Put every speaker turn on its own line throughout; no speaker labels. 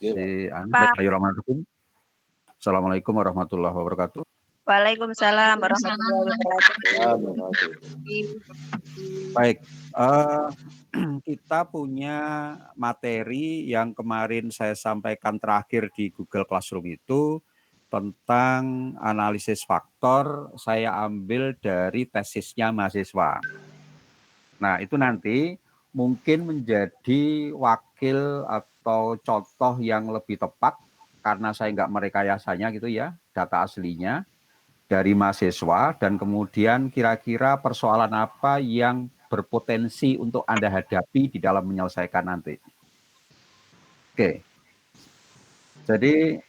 Pak.
Assalamualaikum warahmatullahi wabarakatuh.
Waalaikumsalam warahmatullahi wabarakatuh.
Baik, kita punya materi yang kemarin saya sampaikan terakhir di Google Classroom itu tentang analisis faktor. Saya ambil dari tesisnya mahasiswa. Nah, itu nanti mungkin menjadi wakil atau contoh yang lebih tepat karena saya nggak merekayasanya gitu ya, data aslinya dari mahasiswa dan kemudian kira-kira persoalan apa yang berpotensi untuk Anda hadapi di dalam menyelesaikan nanti. Oke, jadi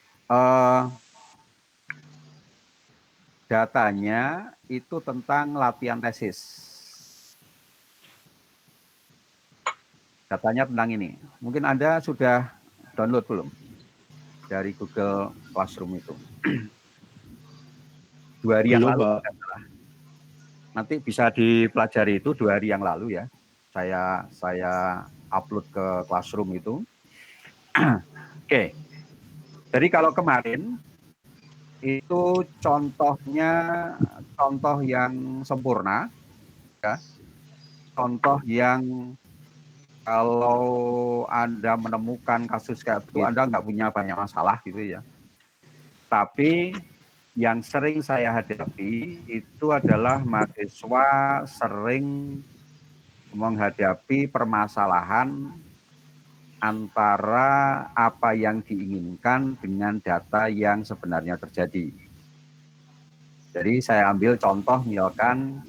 datanya itu tentang latihan tesis. Datanya tentang ini. Mungkin Anda sudah download belum dari Google Classroom itu? 2 hari yang lalu. Nanti bisa dipelajari itu 2 hari yang lalu ya. Saya upload ke Classroom itu. Oke. Jadi kalau kemarin itu contohnya contoh yang sempurna, ya. Contoh yang kalau Anda menemukan kasus kayak itu, Anda nggak punya banyak masalah gitu ya. Tapi yang sering saya hadapi itu adalah mahasiswa sering menghadapi permasalahan antara apa yang diinginkan dengan data yang sebenarnya terjadi. Jadi saya ambil contoh misalkan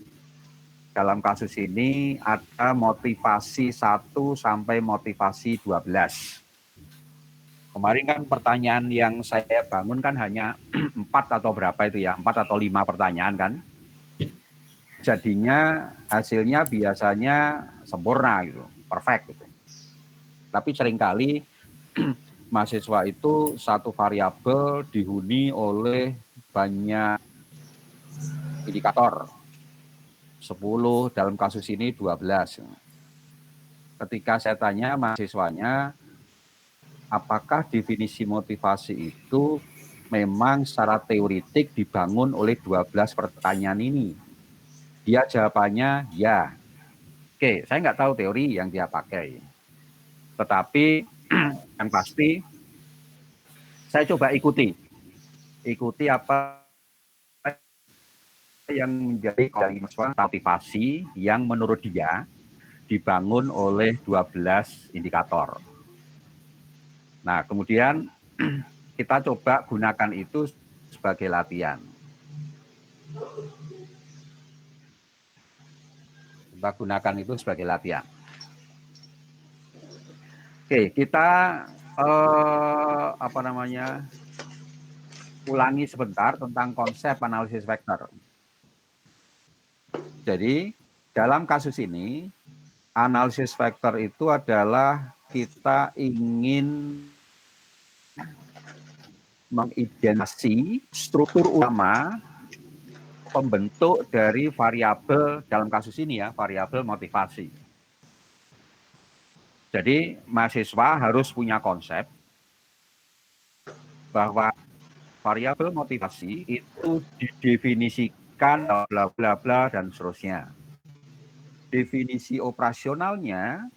dalam kasus ini ada motivasi 1 sampai motivasi 12. Kemarin kan pertanyaan yang saya bangun kan hanya 4 atau berapa itu ya, 4 atau 5 pertanyaan kan. Jadinya hasilnya biasanya sempurna gitu, perfect gitu. Tapi seringkali mahasiswa itu satu variabel dihuni oleh banyak indikator. 10, dalam kasus ini 12. Ketika saya tanya mahasiswanya, apakah definisi motivasi itu memang secara teoritik dibangun oleh 12 pertanyaan ini? Dia jawabannya ya. Oke, saya nggak tahu teori yang dia pakai. Tetapi yang pasti saya coba ikuti apa yang menjadi motivasi yang menurut dia dibangun oleh 12 indikator. Nah, kemudian kita coba gunakan itu sebagai latihan. Kita gunakan itu sebagai latihan. Oke, kita ulangi sebentar tentang konsep analisis vektor. Jadi, dalam kasus ini, analisis vektor itu adalah kita ingin mengidentifikasi struktur utama pembentuk dari variabel, dalam kasus ini ya, variabel motivasi. Jadi, mahasiswa harus punya konsep bahwa variabel motivasi itu didefinisikan bla bla bla dan seterusnya. Definisi operasionalnya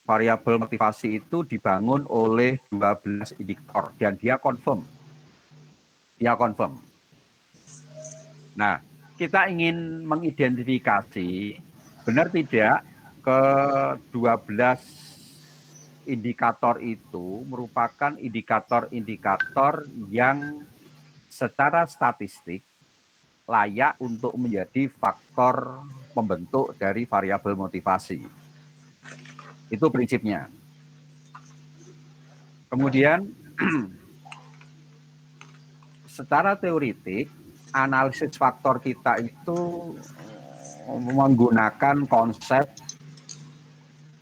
variabel motivasi itu dibangun oleh 12 indikator dan dia confirm. Nah, kita ingin mengidentifikasi benar tidak ke 12 indikator itu merupakan indikator-indikator yang secara statistik layak untuk menjadi faktor pembentuk dari variabel motivasi. Itu prinsipnya. Kemudian, secara teoritik, analisis faktor kita itu menggunakan konsep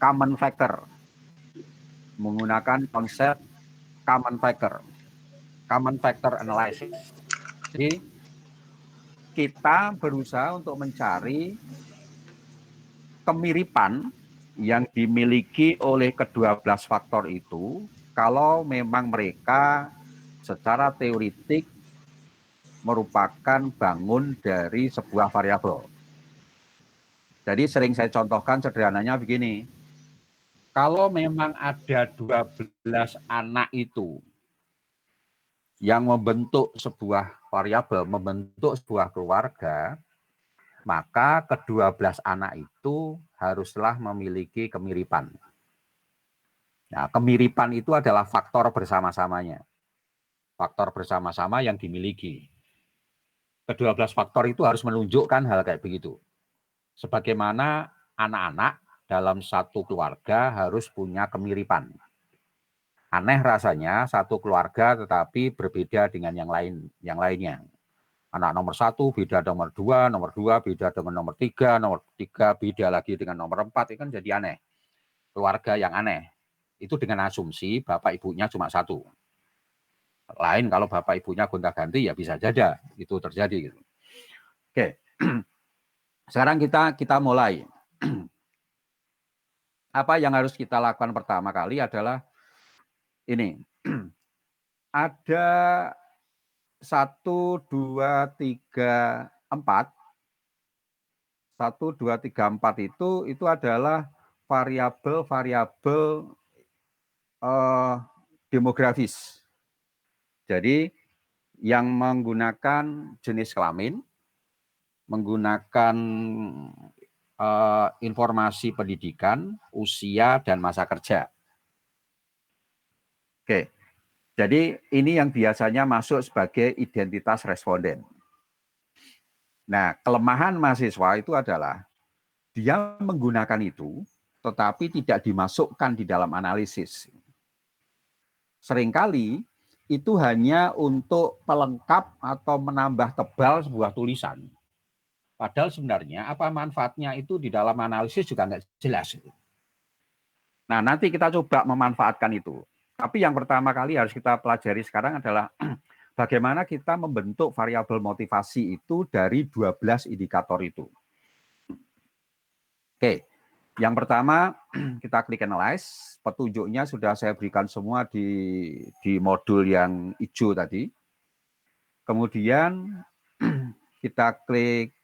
common factor. Menggunakan konsep common factor analysis. Jadi, kita berusaha untuk mencari kemiripan yang dimiliki oleh ke-12 faktor itu kalau memang mereka secara teoritik merupakan bangun dari sebuah variabel. Jadi sering saya contohkan sederhananya begini. Kalau memang ada 12 anak itu yang membentuk sebuah variabel, membentuk sebuah keluarga, maka ke-12 anak itu haruslah memiliki kemiripan. Nah, kemiripan itu adalah faktor bersama-samanya. Faktor bersama-sama yang dimiliki. Ke-12 faktor itu harus menunjukkan hal kayak begitu. Sebagaimana anak-anak dalam satu keluarga harus punya kemiripan. Aneh rasanya satu keluarga tetapi berbeda dengan yang lainnya. Anak nomor 1 beda nomor dua beda dengan nomor tiga beda lagi dengan nomor 4, itu kan jadi aneh. Keluarga yang aneh. Itu dengan asumsi bapak ibunya cuma satu. Lain kalau bapak ibunya gonta-ganti ya bisa saja itu terjadi. Gitu. Oke, sekarang kita mulai. Apa yang harus kita lakukan pertama kali adalah ini. Ada 1, 2, 3, 4. 1, 2, 3, 4 itu adalah variabel-variabel demografis. Jadi yang menggunakan jenis kelamin, menggunakan informasi pendidikan, usia, dan masa kerja. Oke, jadi ini yang biasanya masuk sebagai identitas responden. Nah, kelemahan mahasiswa itu adalah dia menggunakan itu, tetapi tidak dimasukkan di dalam analisis. Seringkali itu hanya untuk pelengkap atau menambah tebal sebuah tulisan. Padahal sebenarnya apa manfaatnya itu di dalam analisis juga nggak jelas. Nah, nanti kita coba memanfaatkan itu. Tapi yang pertama kali harus kita pelajari sekarang adalah bagaimana kita membentuk variabel motivasi itu dari 12 indikator itu. Oke, yang pertama kita klik analyze. Petunjuknya sudah saya berikan semua di modul yang hijau tadi. Kemudian kita klik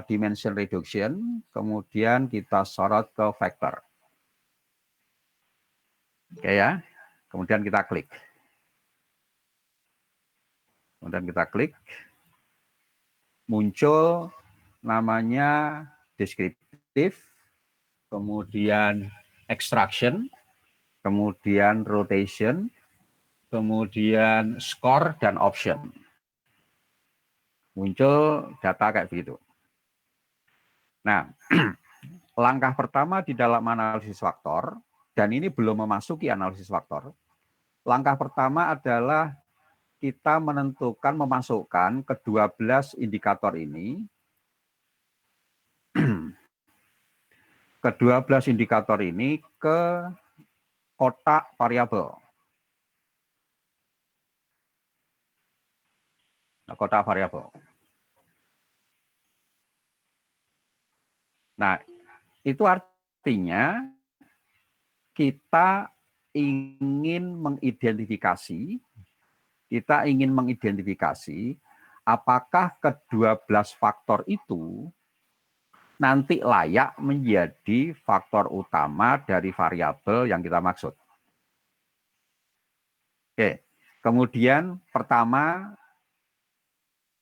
dimension reduction, kemudian kita sorot ke vector. Oke ya, kemudian kita klik. Kemudian kita klik, muncul namanya deskriptif, kemudian extraction, kemudian rotation, kemudian score, dan option. Muncul data kayak begitu. Nah, langkah pertama di dalam analisis faktor, dan ini belum memasuki analisis faktor, langkah pertama adalah kita menentukan, memasukkan ke-12 indikator ini, ke-12 indikator ini ke kotak variabel. Kotak variabel. Nah, itu artinya kita ingin mengidentifikasi apakah ke-12 faktor itu nanti layak menjadi faktor utama dari variabel yang kita maksud. Oke, kemudian pertama,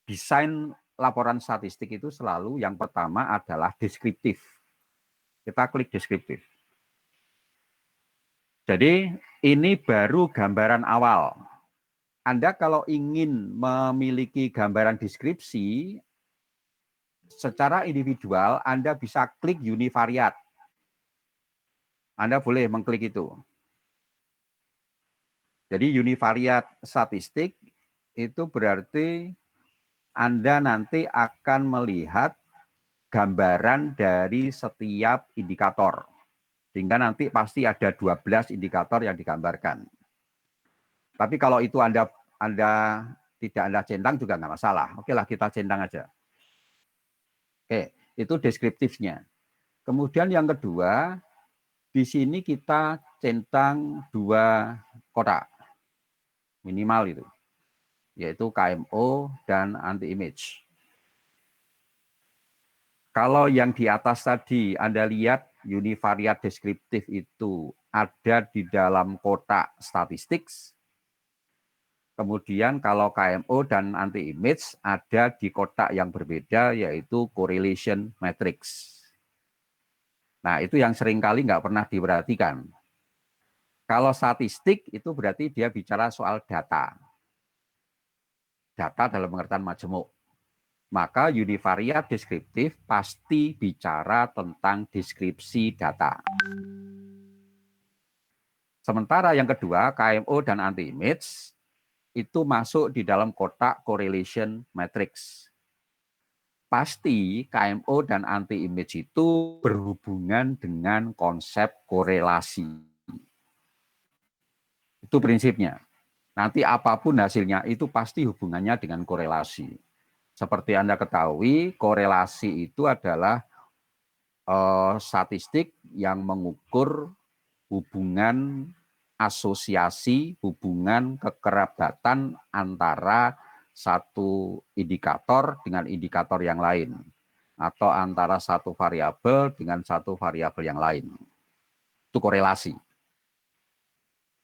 desain laporan statistik itu selalu yang pertama adalah deskriptif. Kita klik deskriptif. Jadi ini baru gambaran awal. Anda kalau ingin memiliki gambaran deskripsi secara individual, Anda bisa klik univariat. Anda boleh mengklik itu. Jadi univariat statistik itu berarti Anda nanti akan melihat gambaran dari setiap indikator. Sehingga nanti pasti ada 12 indikator yang digambarkan. Tapi kalau itu Anda tidak Anda centang juga nggak masalah. Oke lah, kita centang aja. Oke, itu deskriptifnya. Kemudian yang kedua, Di sini kita centang 2 kotak minimal itu, yaitu KMO dan anti-image. Kalau yang di atas tadi Anda lihat univariat deskriptif itu ada di dalam kotak statistik. Kemudian kalau KMO dan anti-image ada di kotak yang berbeda, yaitu correlation matrix. Nah, itu yang seringkali nggak pernah diperhatikan. Kalau statistik itu berarti dia bicara soal data. Data dalam pengertian majemuk. Maka univariat deskriptif pasti bicara tentang deskripsi data. Sementara yang kedua, KMO dan anti-image, itu masuk di dalam kotak correlation matrix. Pasti KMO dan anti-image itu berhubungan dengan konsep korelasi. Itu prinsipnya. Nanti apapun hasilnya itu pasti hubungannya dengan korelasi. Seperti Anda ketahui, korelasi itu adalah statistik yang mengukur hubungan asosiasi, hubungan kekerabatan antara satu indikator dengan indikator yang lain, atau antara satu variabel dengan satu variabel yang lain. Itu korelasi.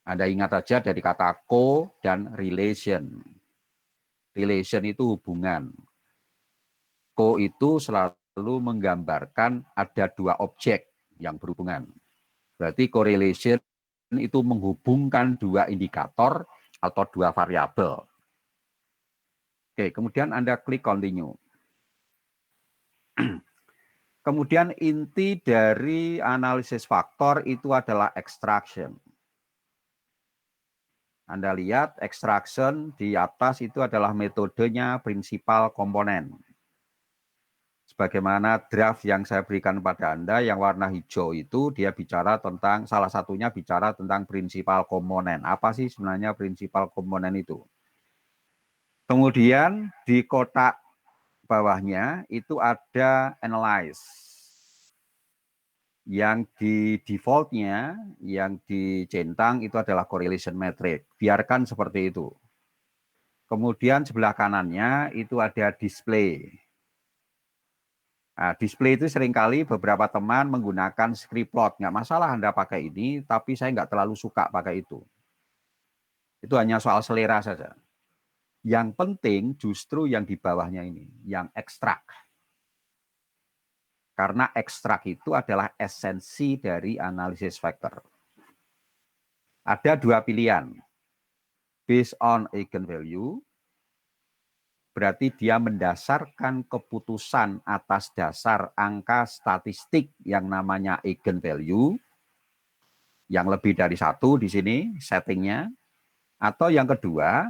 Anda ingat saja dari kata co dan relation. Relation itu hubungan. Co itu selalu menggambarkan ada 2 objek yang berhubungan. Berarti correlation itu menghubungkan 2 indikator atau 2 variabel. Oke, kemudian Anda klik continue. Kemudian inti dari analisis faktor itu adalah extraction. Anda lihat extraction di atas itu adalah metodenya prinsipal komponen. Sebagaimana draft yang saya berikan pada Anda, yang warna hijau itu dia bicara tentang, salah satunya bicara tentang prinsipal komponen. Apa sih sebenarnya prinsipal komponen itu? Kemudian di kotak bawahnya itu ada analyze. Yang di defaultnya, yang dicentang itu adalah correlation metric. Biarkan seperti itu. Kemudian sebelah kanannya itu ada display. Nah, display itu seringkali beberapa teman menggunakan script plot. Nggak masalah Anda pakai ini, tapi saya nggak terlalu suka pakai itu. Itu hanya soal selera saja. Yang penting justru yang di bawahnya ini, yang ekstrak. Karena ekstrak itu adalah esensi dari analisis faktor. Ada 2 pilihan. Based on eigenvalue, berarti dia mendasarkan keputusan atas dasar angka statistik yang namanya eigenvalue, yang lebih dari 1 di sini settingnya. Atau yang kedua,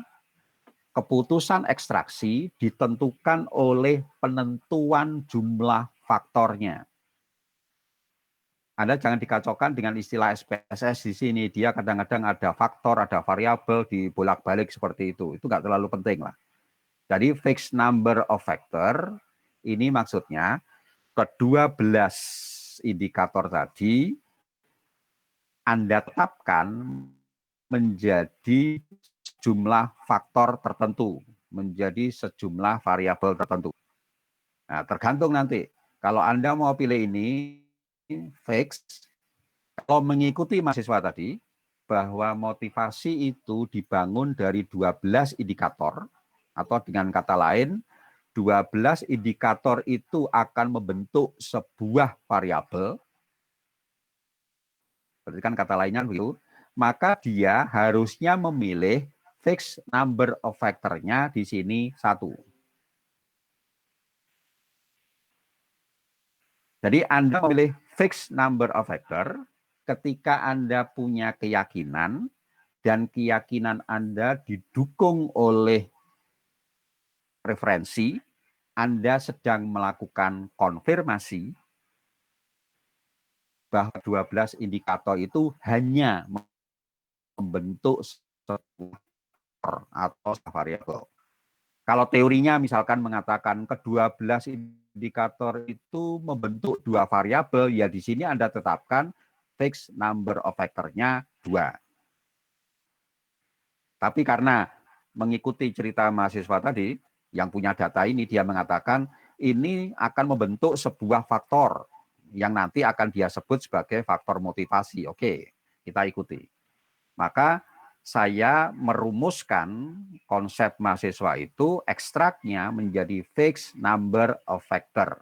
keputusan ekstraksi ditentukan oleh penentuan jumlah faktornya. Anda jangan dikacaukan dengan istilah SPSS di sini. Dia kadang-kadang ada faktor, ada variabel, dibolak-balik seperti itu. Itu nggak terlalu penting lah. Jadi fixed number of factor, ini maksudnya ke-12 indikator tadi Anda tetapkan menjadi jumlah faktor tertentu, menjadi sejumlah variabel tertentu. Nah, tergantung nanti. Kalau Anda mau pilih ini fix, kalau mengikuti mahasiswa tadi, bahwa motivasi itu dibangun dari 12 indikator, atau dengan kata lain, 12 indikator itu akan membentuk sebuah variabel, berarti kan kata lainnya begitu, maka dia harusnya memilih fixed number of factor-nya di sini 1. Jadi Anda memilih fixed number of factor ketika Anda punya keyakinan dan keyakinan Anda didukung oleh referensi, Anda sedang melakukan konfirmasi bahwa 12 indikator itu hanya membentuk sebuah atau variabel. Kalau teorinya misalkan mengatakan ke-12 indikator itu membentuk 2 variabel, ya di sini Anda tetapkan fixed number of factor-nya 2. Tapi karena mengikuti cerita mahasiswa tadi, yang punya data ini, dia mengatakan ini akan membentuk sebuah faktor yang nanti akan dia sebut sebagai faktor motivasi. Oke, kita ikuti. Maka saya merumuskan konsep mahasiswa itu, ekstraknya menjadi fixed number of factor.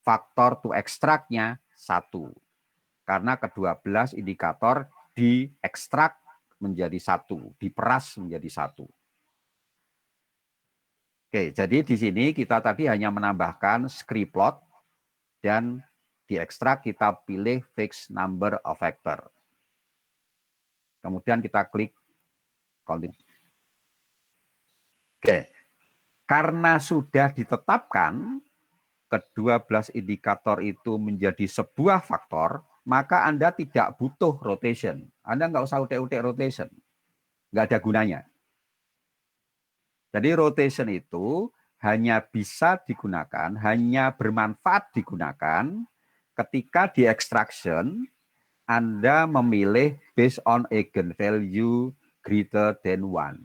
Faktor to ekstraknya 1. Karena ke-12 indikator diekstrak menjadi 1, diperas menjadi 1. Oke, jadi di sini kita tadi hanya menambahkan script plot dan diekstrak kita pilih fixed number of factor. Kemudian kita klik continue. Oke, karena sudah ditetapkan ke-12 indikator itu menjadi sebuah faktor, maka Anda tidak butuh rotation. Anda nggak usah utek-utek rotation. Nggak ada gunanya. Jadi rotation itu hanya bisa digunakan, hanya bermanfaat digunakan ketika di extraction Anda memilih based on eigenvalue greater than 1.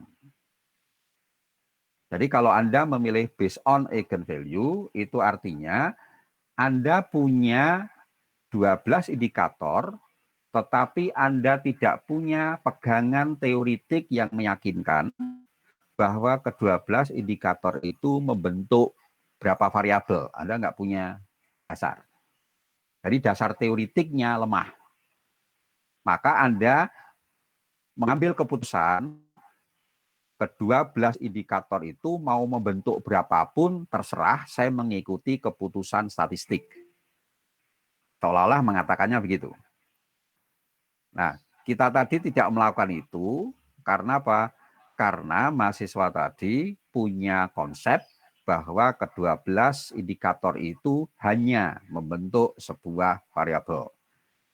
Jadi kalau Anda memilih based on eigenvalue, itu artinya Anda punya 12 indikator, tetapi Anda tidak punya pegangan teoritik yang meyakinkan bahwa ke-12 indikator itu membentuk berapa variabel. Anda nggak punya dasar. Jadi dasar teoritiknya lemah. Maka Anda mengambil keputusan ke-12 indikator itu mau membentuk berapapun, terserah, saya mengikuti keputusan statistik. Seolah-olah mengatakannya begitu. Nah, kita tadi tidak melakukan itu karena apa? Karena mahasiswa tadi punya konsep bahwa ke-12 indikator itu hanya membentuk sebuah variabel.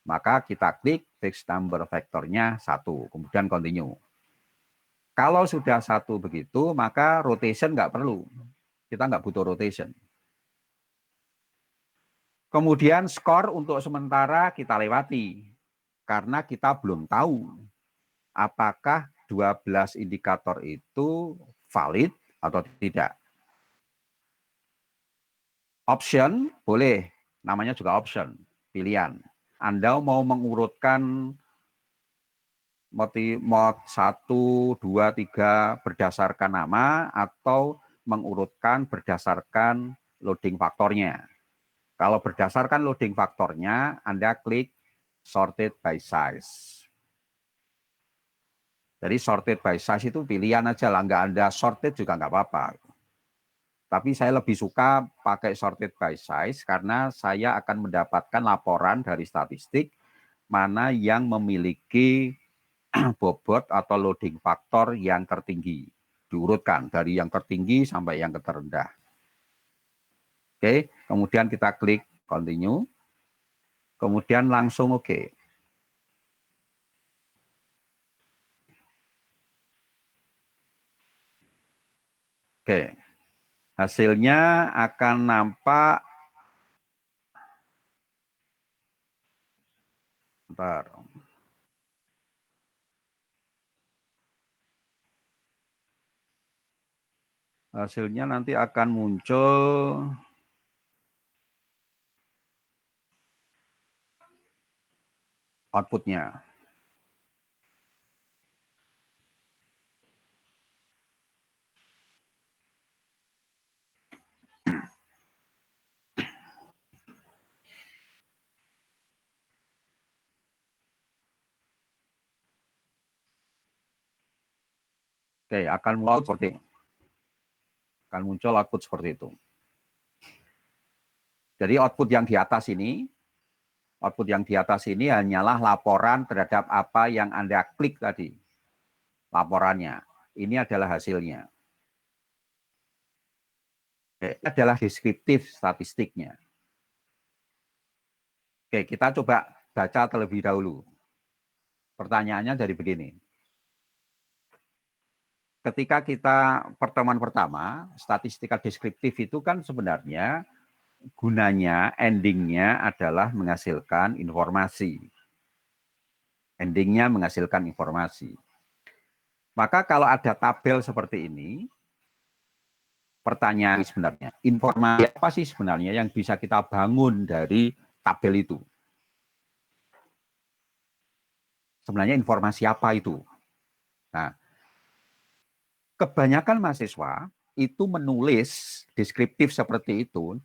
Maka kita klik fixed number factor-nya 1, kemudian continue. Kalau sudah 1 begitu, maka rotation nggak perlu. Kita nggak butuh rotation. Kemudian skor untuk sementara kita lewati. Karena kita belum tahu apakah 12 indikator itu valid atau tidak. Option boleh, namanya juga option, pilihan. Anda mau mengurutkan mod 1, 2, 3 berdasarkan nama atau mengurutkan berdasarkan loading faktornya. Kalau berdasarkan loading faktornya, Anda klik sorted by size. Jadi sorted by size itu pilihan aja lah, nggak Anda sorted juga nggak apa-apa. Tapi saya lebih suka pakai sorted by size karena saya akan mendapatkan laporan dari statistik mana yang memiliki bobot atau loading faktor yang tertinggi. Diurutkan dari yang tertinggi sampai yang terendah. Oke, kemudian kita klik continue. Kemudian langsung oke. Oke, hasilnya akan nampak, bentar. Hasilnya nanti akan muncul outputnya. Oke, akan muncul output seperti itu. Jadi output yang di atas ini, hanyalah laporan terhadap apa yang Anda klik tadi. Laporannya. Ini adalah hasilnya. Oke, ini adalah deskriptif statistiknya. Oke, kita coba baca terlebih dahulu. Pertanyaannya dari begini. Ketika kita pertemuan pertama, statistika deskriptif itu kan sebenarnya gunanya, endingnya adalah menghasilkan informasi. endingnya menghasilkan informasi. Maka kalau ada tabel seperti ini, pertanyaan sebenarnya, informasi apa sih sebenarnya yang bisa kita bangun dari tabel itu? Sebenarnya informasi apa itu? Nah, kebanyakan mahasiswa itu menulis deskriptif seperti itu,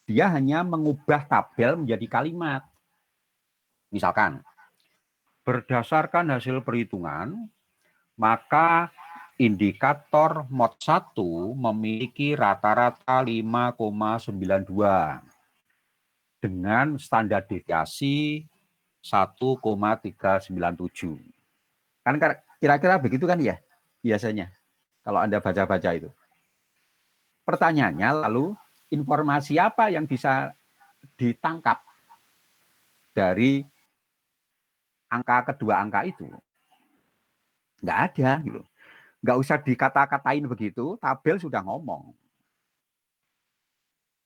dia hanya mengubah tabel menjadi kalimat. Misalkan, berdasarkan hasil perhitungan, maka indikator mod 1 memiliki rata-rata 5,92 dengan standar deviasi 1,397. Kan kira-kira begitu kan ya biasanya kalau Anda baca-baca itu. Pertanyaannya lalu, informasi apa yang bisa ditangkap dari kedua angka itu? Nggak ada gitu. Nggak usah dikata-katain begitu, tabel sudah ngomong.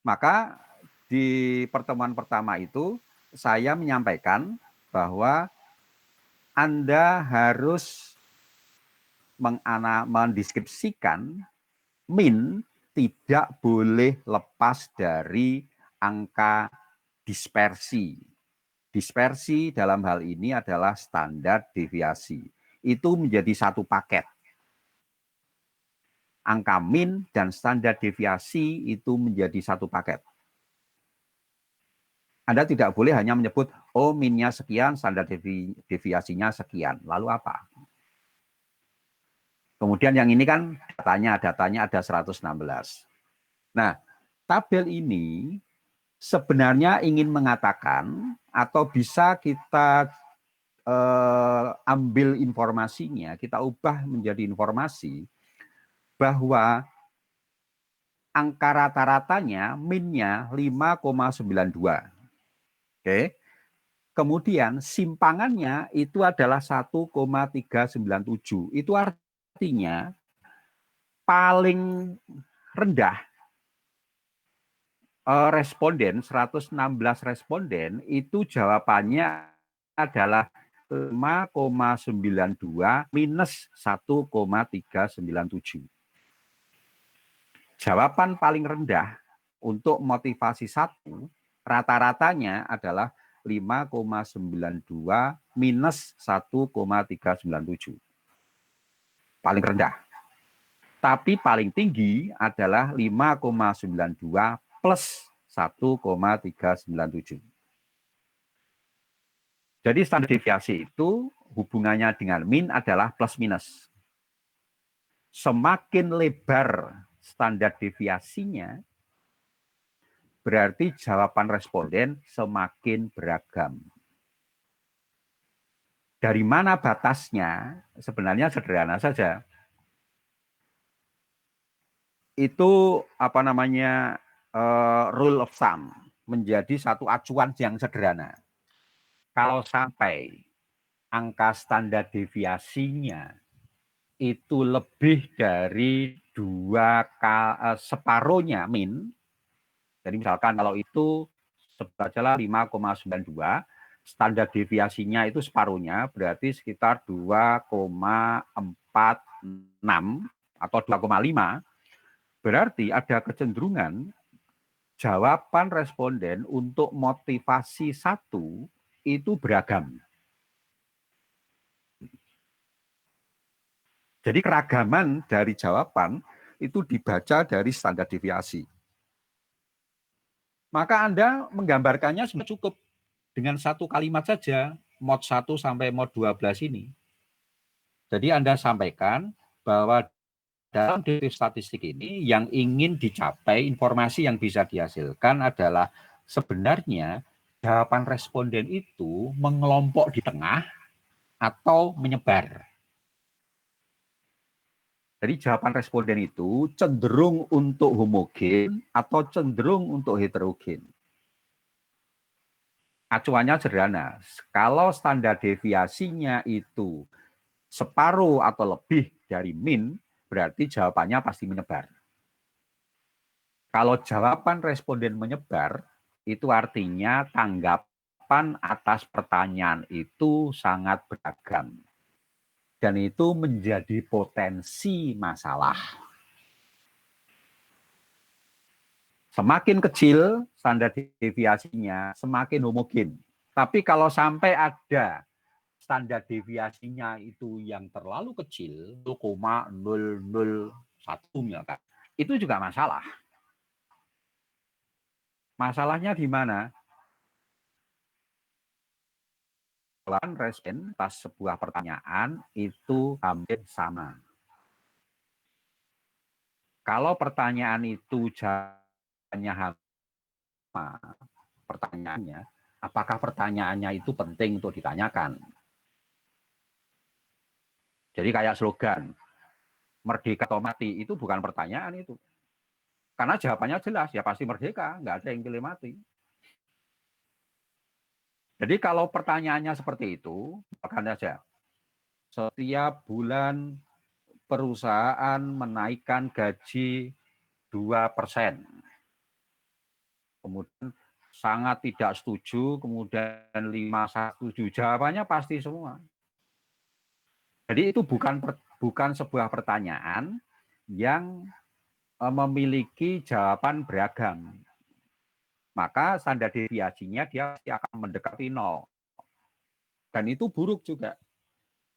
Maka di pertemuan pertama itu saya menyampaikan bahwa Anda harus mendeskripsikan min tidak boleh lepas dari angka dispersi. Dispersi dalam hal ini adalah standar deviasi. Itu menjadi satu paket. Angka min dan standar deviasi itu menjadi satu paket. Anda tidak boleh hanya menyebut, oh minnya sekian, standar deviasinya sekian. Lalu apa? Kemudian yang ini kan datanya ada 116. Nah, tabel ini sebenarnya ingin mengatakan atau bisa kita ambil informasinya, kita ubah menjadi informasi bahwa angka rata-ratanya minnya 5,92. Oke. Kemudian simpangannya itu adalah 1,397. Itu artinya paling rendah responden, 116 responden, itu jawabannya adalah 5,92 minus 1,397. Jawaban paling rendah untuk motivasi 1, rata-ratanya adalah 5,92 minus 1,397. Paling rendah. Tapi paling tinggi adalah 5,92 plus 1,397. Jadi standar deviasi itu hubungannya dengan min adalah plus minus. Semakin lebar standar deviasinya, berarti jawaban responden semakin beragam. Dari mana batasnya? Sebenarnya sederhana saja. Itu apa namanya rule of thumb, menjadi satu acuan yang sederhana. Kalau sampai angka standar deviasinya itu lebih dari separuhnya min, jadi misalkan kalau itu sebutlah 5,92, standar deviasinya itu separuhnya, berarti sekitar 2,46 atau 2,5, berarti ada kecenderungan jawaban responden untuk motivasi 1 itu beragam. Jadi keragaman dari jawaban itu dibaca dari standar deviasi. Maka Anda menggambarkannya sudah cukup dengan satu kalimat saja, mod 1 sampai mod 12 ini. Jadi Anda sampaikan bahwa dalam deskripsi statistik ini yang ingin dicapai, informasi yang bisa dihasilkan adalah sebenarnya jawaban responden itu mengelompok di tengah atau menyebar. Jadi jawaban responden itu cenderung untuk homogen atau cenderung untuk heterogen. Acuannya sederhana. Kalau standar deviasinya itu separuh atau lebih dari min, berarti jawabannya pasti menyebar. Kalau jawaban responden menyebar, itu artinya tanggapan jawaban atas pertanyaan itu sangat beragam. Dan itu menjadi potensi masalah. Semakin kecil standar deviasinya, semakin homogen. Tapi kalau sampai ada standar deviasinya itu yang terlalu kecil, 0,001 misalkan, itu juga masalah. Masalahnya di mana? Respon atas sebuah pertanyaan itu hampir sama. Kalau pertanyaan itu jawabannya sama, pertanyaannya, apakah pertanyaannya itu penting untuk ditanyakan? Jadi kayak slogan, merdeka atau mati, itu bukan pertanyaan itu. Karena jawabannya jelas, ya pasti merdeka, nggak ada yang pilih mati. Jadi kalau pertanyaannya seperti itu, misalkan saja, setiap bulan perusahaan menaikkan gaji 2%. Kemudian sangat tidak setuju, kemudian 5 setuju. Jawabannya pasti semua. Jadi itu bukan sebuah pertanyaan yang memiliki jawaban beragam. Maka standar deviasinya dia pasti akan mendekati 0. Dan itu buruk juga.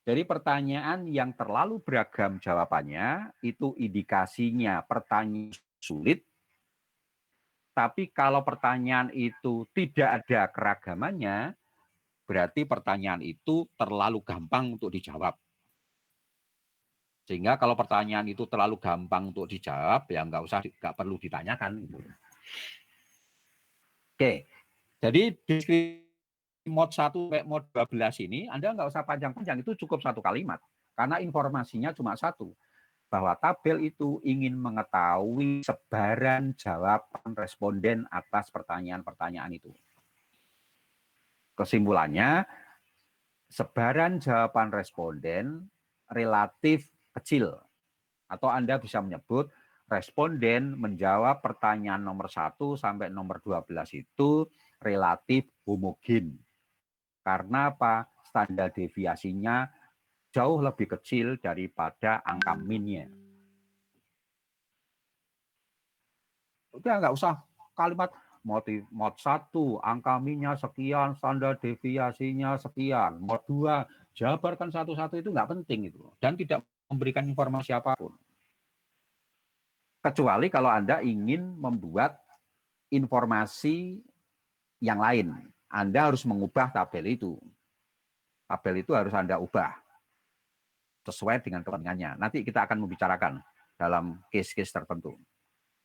Jadi pertanyaan yang terlalu beragam jawabannya, itu indikasinya pertanyaan sulit. Tapi kalau pertanyaan itu tidak ada keragamannya, berarti pertanyaan itu terlalu gampang untuk dijawab. Sehingga kalau pertanyaan itu terlalu gampang untuk dijawab, ya nggak perlu ditanyakan. Oke, jadi deskripsi mod 1 sampai mod 12 ini, Anda nggak usah panjang-panjang, itu cukup satu kalimat. Karena informasinya cuma satu, bahwa tabel itu ingin mengetahui sebaran jawaban responden atas pertanyaan-pertanyaan itu. Kesimpulannya, sebaran jawaban responden relatif kecil. Atau Anda bisa menyebut responden menjawab pertanyaan nomor 1 sampai nomor 12 itu relatif homogen. Karena apa? Standar deviasinya jauh lebih kecil daripada angka minnya. Udah nggak usah kalimat mod 1, angka minnya sekian, standar deviasinya sekian. Mod 2, jabarkan satu-satu, itu nggak penting itu. Dan tidak memberikan informasi apapun. Kecuali kalau Anda ingin membuat informasi yang lain. Anda harus mengubah tabel itu. Tabel itu harus Anda ubah sesuai dengan kepentingannya. Nanti kita akan membicarakan dalam case-case tertentu.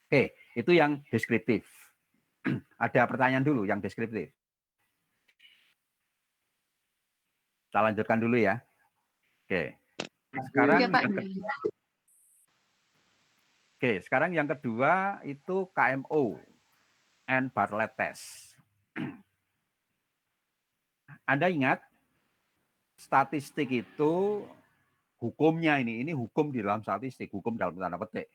Oke, itu yang deskriptif. Ada pertanyaan dulu yang deskriptif. Kita lanjutkan dulu ya. Oke. Sekarang yang kedua itu KMO and Bartlett test. Anda ingat statistik itu hukumnya ini hukum di dalam statistik, hukum dalam tanda petik,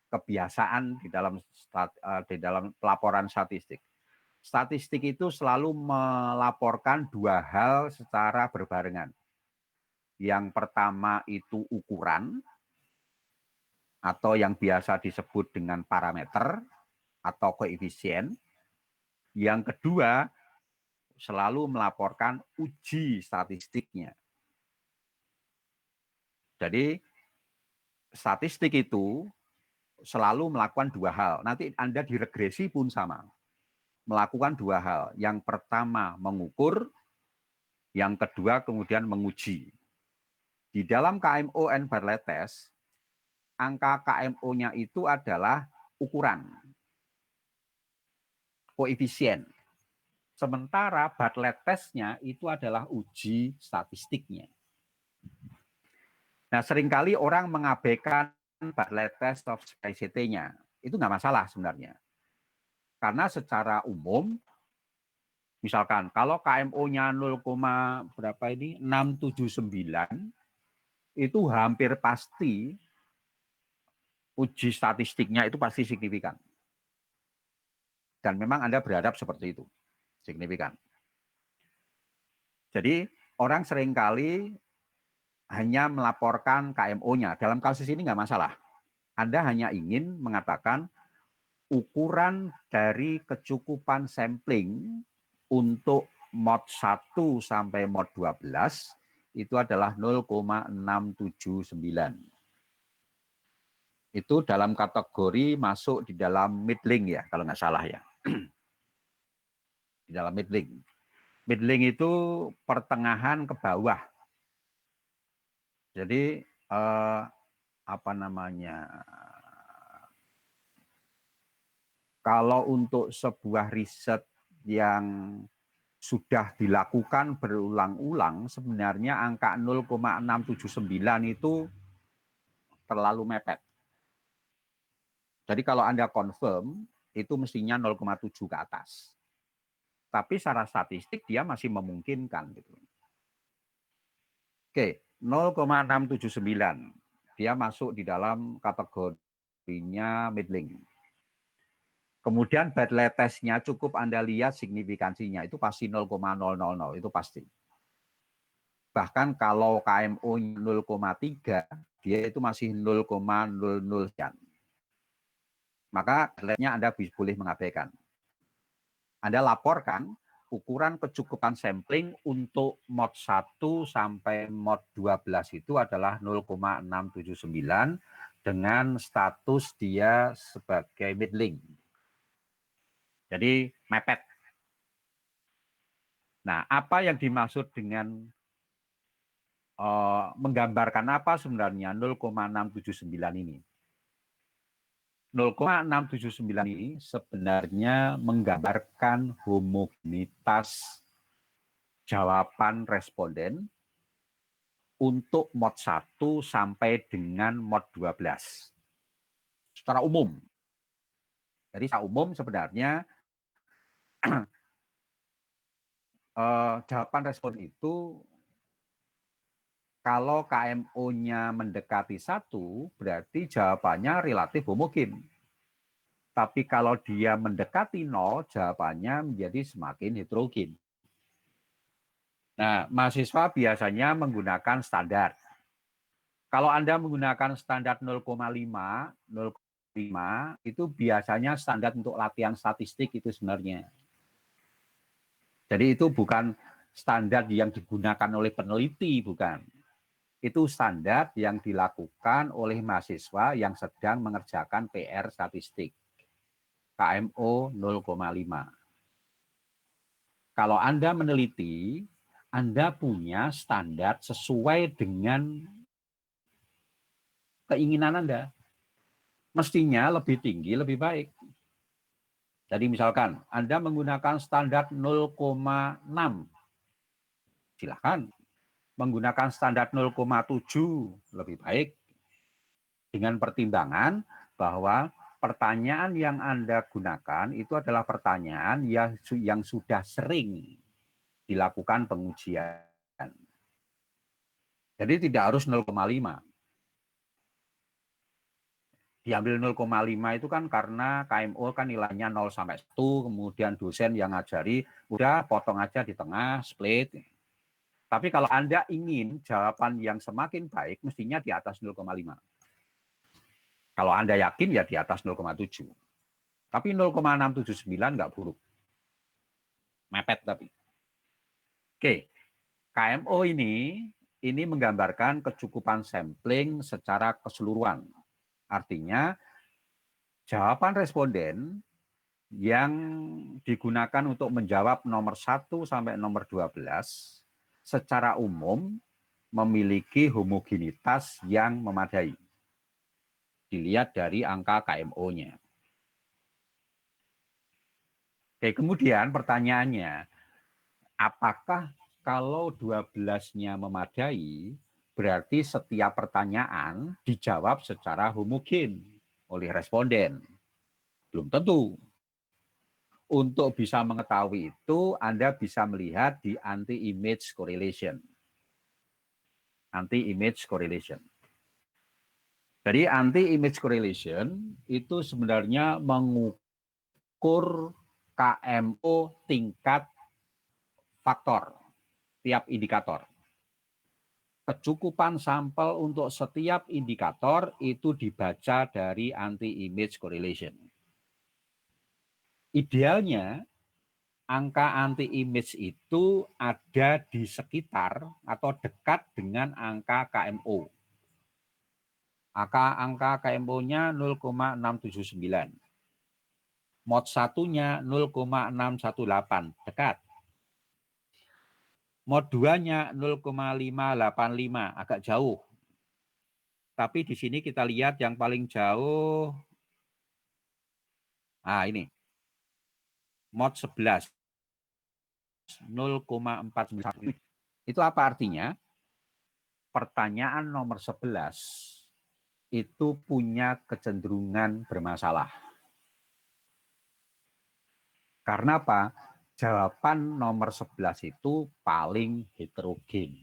kebiasaan di dalam pelaporan statistik. Statistik itu selalu melaporkan dua hal secara berbarengan. Yang pertama itu ukuran, atau yang biasa disebut dengan parameter atau koefisien. Yang kedua, selalu melaporkan uji statistiknya. Jadi, statistik itu selalu melakukan dua hal. Nanti Anda diregresi pun sama. Melakukan dua hal. Yang pertama mengukur, yang kedua kemudian menguji. Di dalam KMO and Bartlett test, angka KMO-nya itu adalah ukuran, koefisien. Sementara Bartlett test-nya itu adalah uji statistiknya. Nah, seringkali orang mengabaikan Bartlett test of ICT-nya. Itu nggak masalah sebenarnya. Karena secara umum, misalkan kalau KMO-nya 0, berapa ini 679, itu hampir pasti uji statistiknya itu pasti signifikan. Dan memang Anda berharap seperti itu, signifikan. Jadi orang seringkali hanya melaporkan KMO-nya. Dalam kasus ini nggak masalah. Anda hanya ingin mengatakan ukuran dari kecukupan sampling untuk mod 1 sampai mod 12 itu adalah 0,679. Itu dalam kategori masuk di dalam middling ya, kalau nggak salah ya. Di dalam middling. Middling itu pertengahan ke bawah. Jadi apa namanya? Kalau untuk sebuah riset yang sudah dilakukan berulang-ulang, sebenarnya angka 0,679 itu terlalu mepet. Jadi kalau Anda confirm, itu mestinya 0,7 ke atas. Tapi secara statistik dia masih memungkinkan. Gitu. Oke, 0,679. Dia masuk di dalam kategorinya middling. Kemudian Bartlett testnya cukup Anda lihat signifikansinya, itu pasti 0,000, itu pasti. Bahkan kalau KMO 0,3, dia itu masih 0,00 sekian. Maka Bartlettnya Anda boleh mengabaikan. Anda laporkan ukuran kecukupan sampling untuk mod 1 sampai mod 12 itu adalah 0,679 dengan status dia sebagai middling. Jadi mepet. Nah, apa yang dimaksud dengan menggambarkan apa sebenarnya 0,679 ini? 0,679 ini sebenarnya menggambarkan homogenitas jawaban responden untuk mod 1 sampai dengan mod 12. Secara umum. Jadi secara umum sebenarnya jawaban respon itu kalau KMO-nya mendekati 1, berarti jawabannya relatif homogen. Tapi kalau dia mendekati 0, jawabannya menjadi semakin heterogen. Nah, mahasiswa biasanya menggunakan standar. Kalau Anda menggunakan standar 0,5, 0,5 itu biasanya standar untuk latihan statistik itu sebenarnya. Jadi itu bukan standar yang digunakan oleh peneliti, bukan. Itu standar yang dilakukan oleh mahasiswa yang sedang mengerjakan PR statistik. KMO 0,5. Kalau Anda meneliti, Anda punya standar sesuai dengan keinginan Anda. Mestinya lebih tinggi, lebih baik. Jadi misalkan Anda menggunakan standar 0,6, silakan. Menggunakan standar 0,7 lebih baik. Dengan pertimbangan bahwa pertanyaan yang Anda gunakan itu adalah pertanyaan yang sudah sering dilakukan pengujian. Jadi tidak harus 0,5. Diambil 0,5 itu kan karena KMO kan nilainya 0 sampai 1, kemudian dosen yang ngajari, udah potong aja di tengah, split. Tapi kalau Anda ingin jawaban yang semakin baik, mestinya di atas 0,5. Kalau Anda yakin ya di atas 0,7. Tapi 0,679 nggak buruk. Mepet tapi. Oke, KMO ini menggambarkan kecukupan sampling secara keseluruhan. Artinya, jawaban responden yang digunakan untuk menjawab nomor 1 sampai nomor 12 secara umum memiliki homogenitas yang memadai. Dilihat dari angka KMO-nya. Oke, kemudian pertanyaannya, apakah kalau 12-nya memadai, berarti setiap pertanyaan dijawab secara homogen oleh responden? Belum tentu. Untuk bisa mengetahui itu, Anda bisa melihat di anti-image correlation. Anti-image correlation. Jadi anti-image correlation itu sebenarnya mengukur KMO tingkat faktor. tiap indikator. Kecukupan sampel untuk setiap indikator itu dibaca dari anti-image correlation. Idealnya, angka anti-image itu ada di sekitar atau dekat dengan angka KMO. Angka KMO-nya 0,679. Mod 1-nya 0,618, dekat. Mod 2-nya 0,585, agak jauh. Tapi di sini kita lihat yang paling jauh, nah ini, mod 11, 0,491. Itu apa artinya? Pertanyaan nomor 11 itu punya kecenderungan bermasalah. Karena apa? Jawaban nomor 11 itu paling heterogen.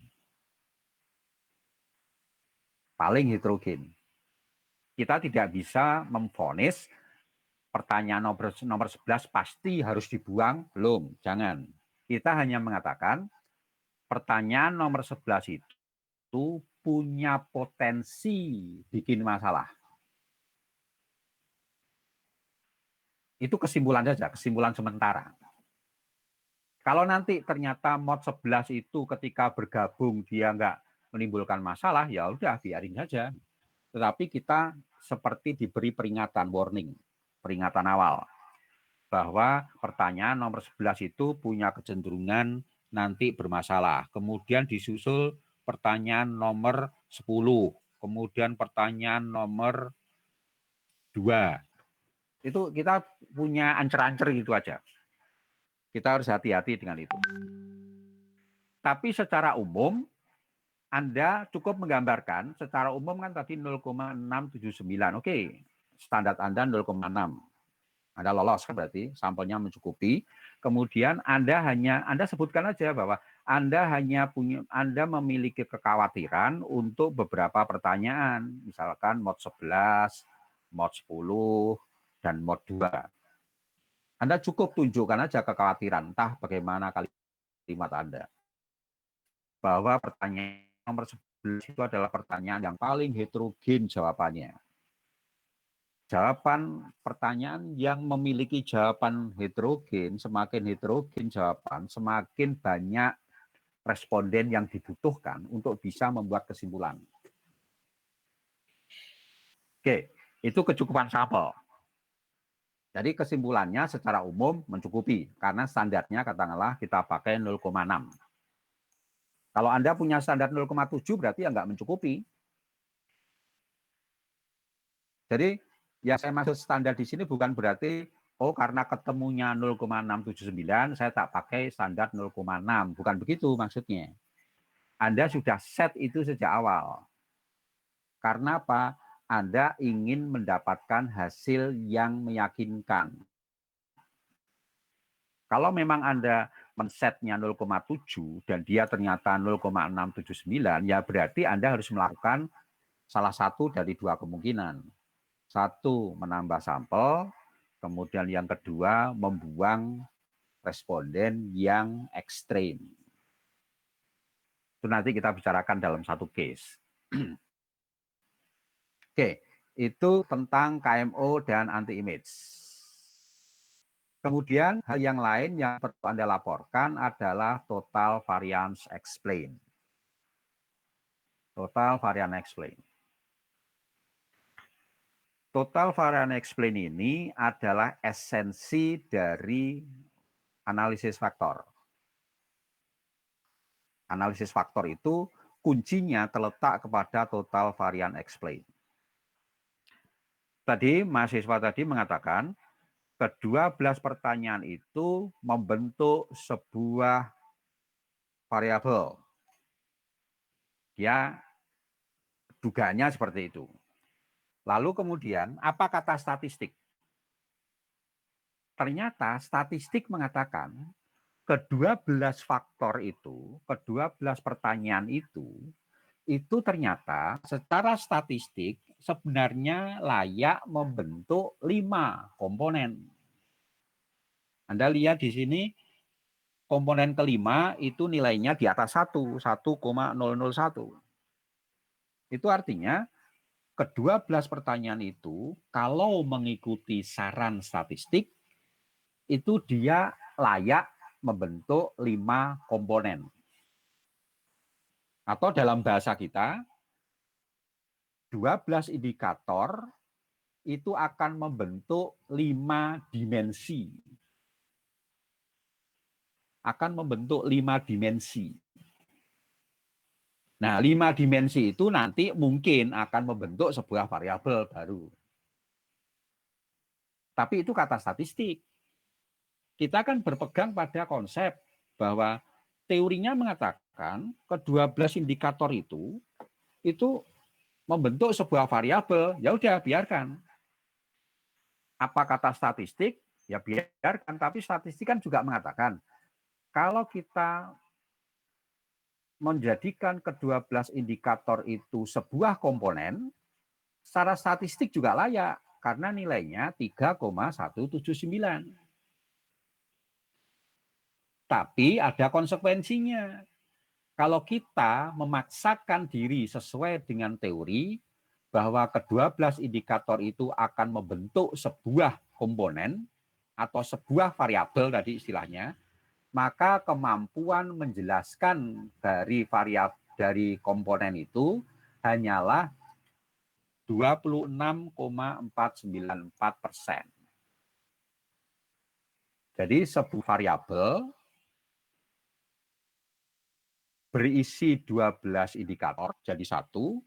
Paling heterogen. Kita tidak bisa memvonis pertanyaan nomor 11 pasti harus dibuang, belum, jangan. Kita hanya mengatakan pertanyaan nomor 11 itu punya potensi bikin masalah. Itu kesimpulan saja, kesimpulan sementara. Kalau nanti ternyata mod 11 itu ketika bergabung dia nggak menimbulkan masalah, ya udah biarin saja. Tetapi kita seperti diberi peringatan, warning, peringatan awal. Bahwa pertanyaan nomor 11 itu punya kecenderungan nanti bermasalah. Kemudian disusul pertanyaan nomor 10. Kemudian pertanyaan nomor 2. Itu kita punya ancer-ancer gitu aja. Kita harus hati-hati dengan itu. Tapi secara umum, Anda cukup menggambarkan, secara umum kan tadi 0,679. Oke, standar Anda 0,6. Anda lolos kan berarti sampelnya mencukupi. Kemudian Anda sebutkan aja bahwa Anda memiliki kekhawatiran untuk beberapa pertanyaan, misalkan mod 11, mod 10, dan mod 2. Anda cukup tunjukkan aja kekhawatiran, entah bagaimana kalimat Anda. Bahwa pertanyaan nomor 11 itu adalah pertanyaan yang paling heterogen jawabannya. Jawaban pertanyaan yang memiliki jawaban heterogen, semakin heterogen jawaban, semakin banyak responden yang dibutuhkan untuk bisa membuat kesimpulan. Oke, itu kecukupan sampel. Jadi kesimpulannya secara umum mencukupi, karena standarnya katakanlah kita pakai 0,6. Kalau Anda punya standar 0,7 berarti ya nggak mencukupi. Jadi yang saya maksud standar di sini bukan berarti, oh karena ketemunya 0,679, saya tak pakai standar 0,6. Bukan begitu maksudnya. Anda sudah set itu sejak awal. Karena apa? Anda ingin mendapatkan hasil yang meyakinkan. Kalau memang Anda men-setnya 0,7 dan dia ternyata 0,679, ya berarti Anda harus melakukan salah satu dari dua kemungkinan. Satu, menambah sampel, kemudian yang kedua, membuang responden yang ekstrim. Itu nanti kita bicarakan dalam satu case. Oke, itu tentang KMO dan anti-image. Kemudian hal yang lain yang perlu Anda laporkan adalah total variance explain. Total variance explain. Total variance explain ini adalah esensi dari analisis faktor. Analisis faktor itu kuncinya terletak kepada total variance explain. Tadi mahasiswa tadi mengatakan ke-12 pertanyaan itu membentuk sebuah variabel. Ya, dugaannya seperti itu. Lalu kemudian, apa kata statistik? Ternyata statistik mengatakan ke-12 faktor itu, ke-12 pertanyaan itu ternyata secara statistik sebenarnya layak membentuk 5 komponen. Anda lihat di sini komponen kelima itu nilainya di atas 1,001. Itu artinya ke-12 pertanyaan itu kalau mengikuti saran statistik itu dia layak membentuk 5 komponen. Atau dalam bahasa kita 12 indikator itu akan membentuk 5 dimensi. Akan membentuk 5 dimensi. Nah, 5 dimensi itu nanti mungkin akan membentuk sebuah variabel baru. Tapi itu kata statistik. Kita kan berpegang pada konsep bahwa teorinya mengatakan ke-12 indikator itu membentuk sebuah variabel, ya udah biarkan. Apa kata statistik? Ya biarkan, tapi statistik kan juga mengatakan kalau kita menjadikan ke-12 indikator itu sebuah komponen, secara statistik juga layak karena nilainya 3,179. Tapi ada konsekuensinya. Kalau kita memaksakan diri sesuai dengan teori bahwa ke-12 indikator itu akan membentuk sebuah komponen atau sebuah variabel tadi istilahnya, maka kemampuan menjelaskan dari komponen itu hanyalah 26,494%. Jadi sebuah variabel berisi 12 indikator jadi satu.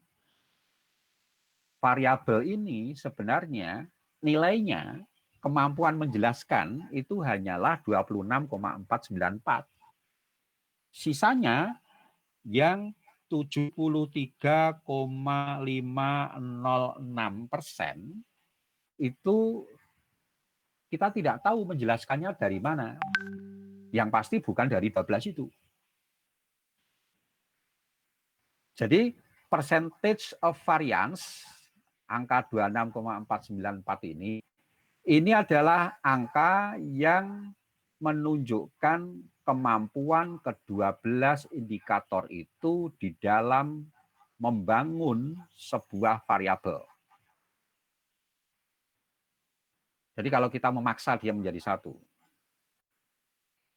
Variabel ini sebenarnya nilainya kemampuan menjelaskan itu hanyalah 26,494. Sisanya yang 73,506% itu kita tidak tahu menjelaskannya dari mana. Yang pasti bukan dari 12 itu. Jadi percentage of variance angka 26,494 ini adalah angka yang menunjukkan kemampuan ke-12 indikator itu di dalam membangun sebuah variabel. Jadi kalau kita memaksa dia menjadi satu.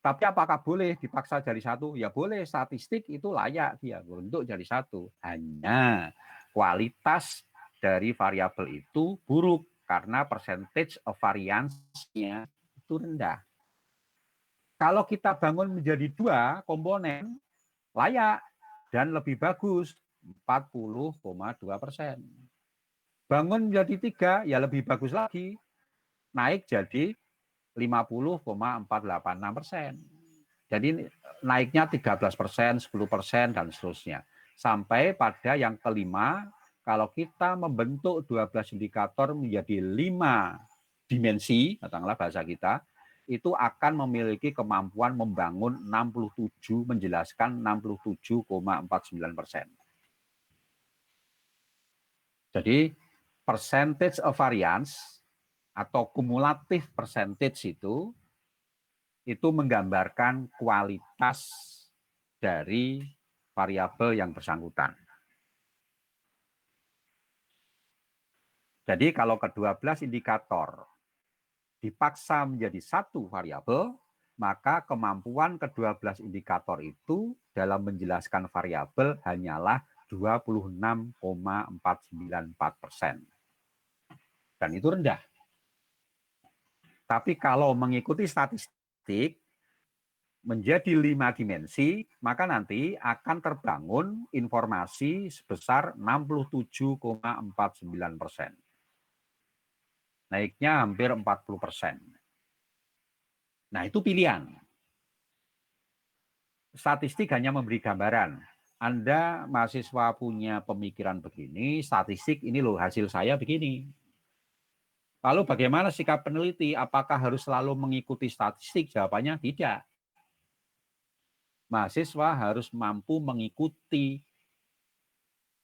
Tapi apakah boleh dipaksa jadi satu? Ya boleh, statistik itu layak dia untuk jadi satu. Hanya kualitas dari variabel itu buruk karena percentage of variance-nya itu rendah. Kalau kita bangun menjadi 2 komponen, layak dan lebih bagus, 40,2%. Bangun menjadi 3, ya lebih bagus lagi, naik jadi 50,486%. Jadi naiknya 13%, 10%, dan seterusnya. Sampai pada yang kelima, kalau kita membentuk 12 indikator menjadi 5 dimensi, katakanlah bahasa kita, itu akan memiliki kemampuan membangun 67, menjelaskan 67,49%. Jadi percentage of variance atau kumulatif percentage itu menggambarkan kualitas dari variabel yang bersangkutan. Jadi kalau ke-12 indikator dipaksa menjadi satu variabel, maka kemampuan ke-12 indikator itu dalam menjelaskan variabel hanyalah 26,494%. Dan itu rendah. Tapi kalau mengikuti statistik menjadi 5 dimensi, maka nanti akan terbangun informasi sebesar 67,49%. Naiknya hampir 40%. Nah, itu pilihan. Statistik hanya memberi gambaran. Anda mahasiswa punya pemikiran begini, statistik ini loh hasil saya begini. Lalu bagaimana sikap peneliti? Apakah harus selalu mengikuti statistik? Jawabannya tidak. Mahasiswa harus mampu mengikuti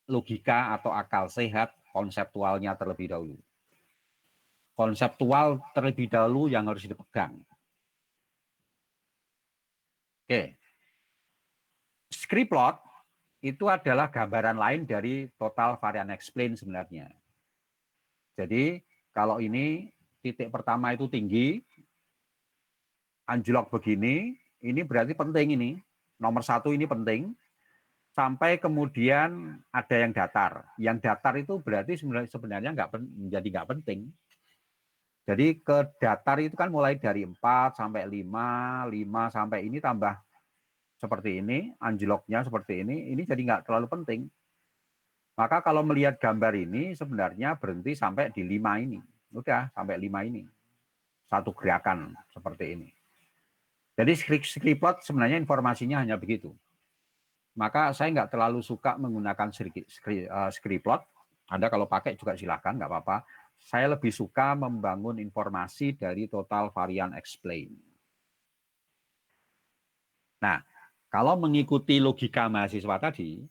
logika atau akal sehat konseptualnya terlebih dahulu. Konseptual terlebih dahulu yang harus dipegang. Oke. Script plot itu adalah gambaran lain dari total varian explain sebenarnya. Jadi kalau ini titik pertama itu tinggi, anjlok begini, ini berarti penting ini. Nomor 1 ini penting. Sampai kemudian ada yang datar. Yang datar itu berarti sebenarnya menjadi nggak penting. Jadi ke datar itu kan mulai dari 4 sampai 5, 5 sampai ini tambah seperti ini, anjloknya seperti ini jadi nggak terlalu penting. Maka kalau melihat gambar ini sebenarnya berhenti sampai di 5 ini. Udah sampai 5 ini. Satu gerakan seperti ini. Jadi script plot sebenarnya informasinya hanya begitu. Maka saya nggak terlalu suka menggunakan script plot. Anda kalau pakai juga silahkan, nggak apa-apa. Saya lebih suka membangun informasi dari total varian explain. Nah, kalau mengikuti logika mahasiswa tadi,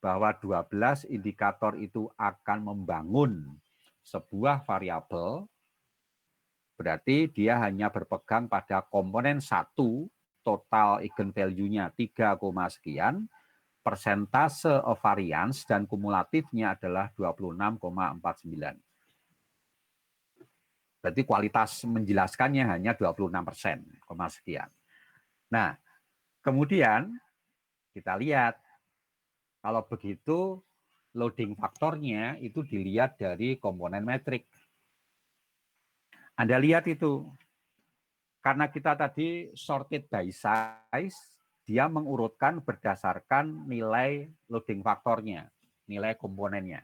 bahwa 12 indikator itu akan membangun sebuah variabel, berarti dia hanya berpegang pada komponen 1, total eigenvalue-nya 3, sekian, persentase of variance dan kumulatifnya adalah 26,49. Berarti kualitas menjelaskannya hanya 26%, sekian. Nah, kemudian kita lihat, kalau begitu loading faktornya itu dilihat dari komponen metrik. Anda lihat itu, karena kita tadi sorted by size, dia mengurutkan berdasarkan nilai loading faktornya, nilai komponennya.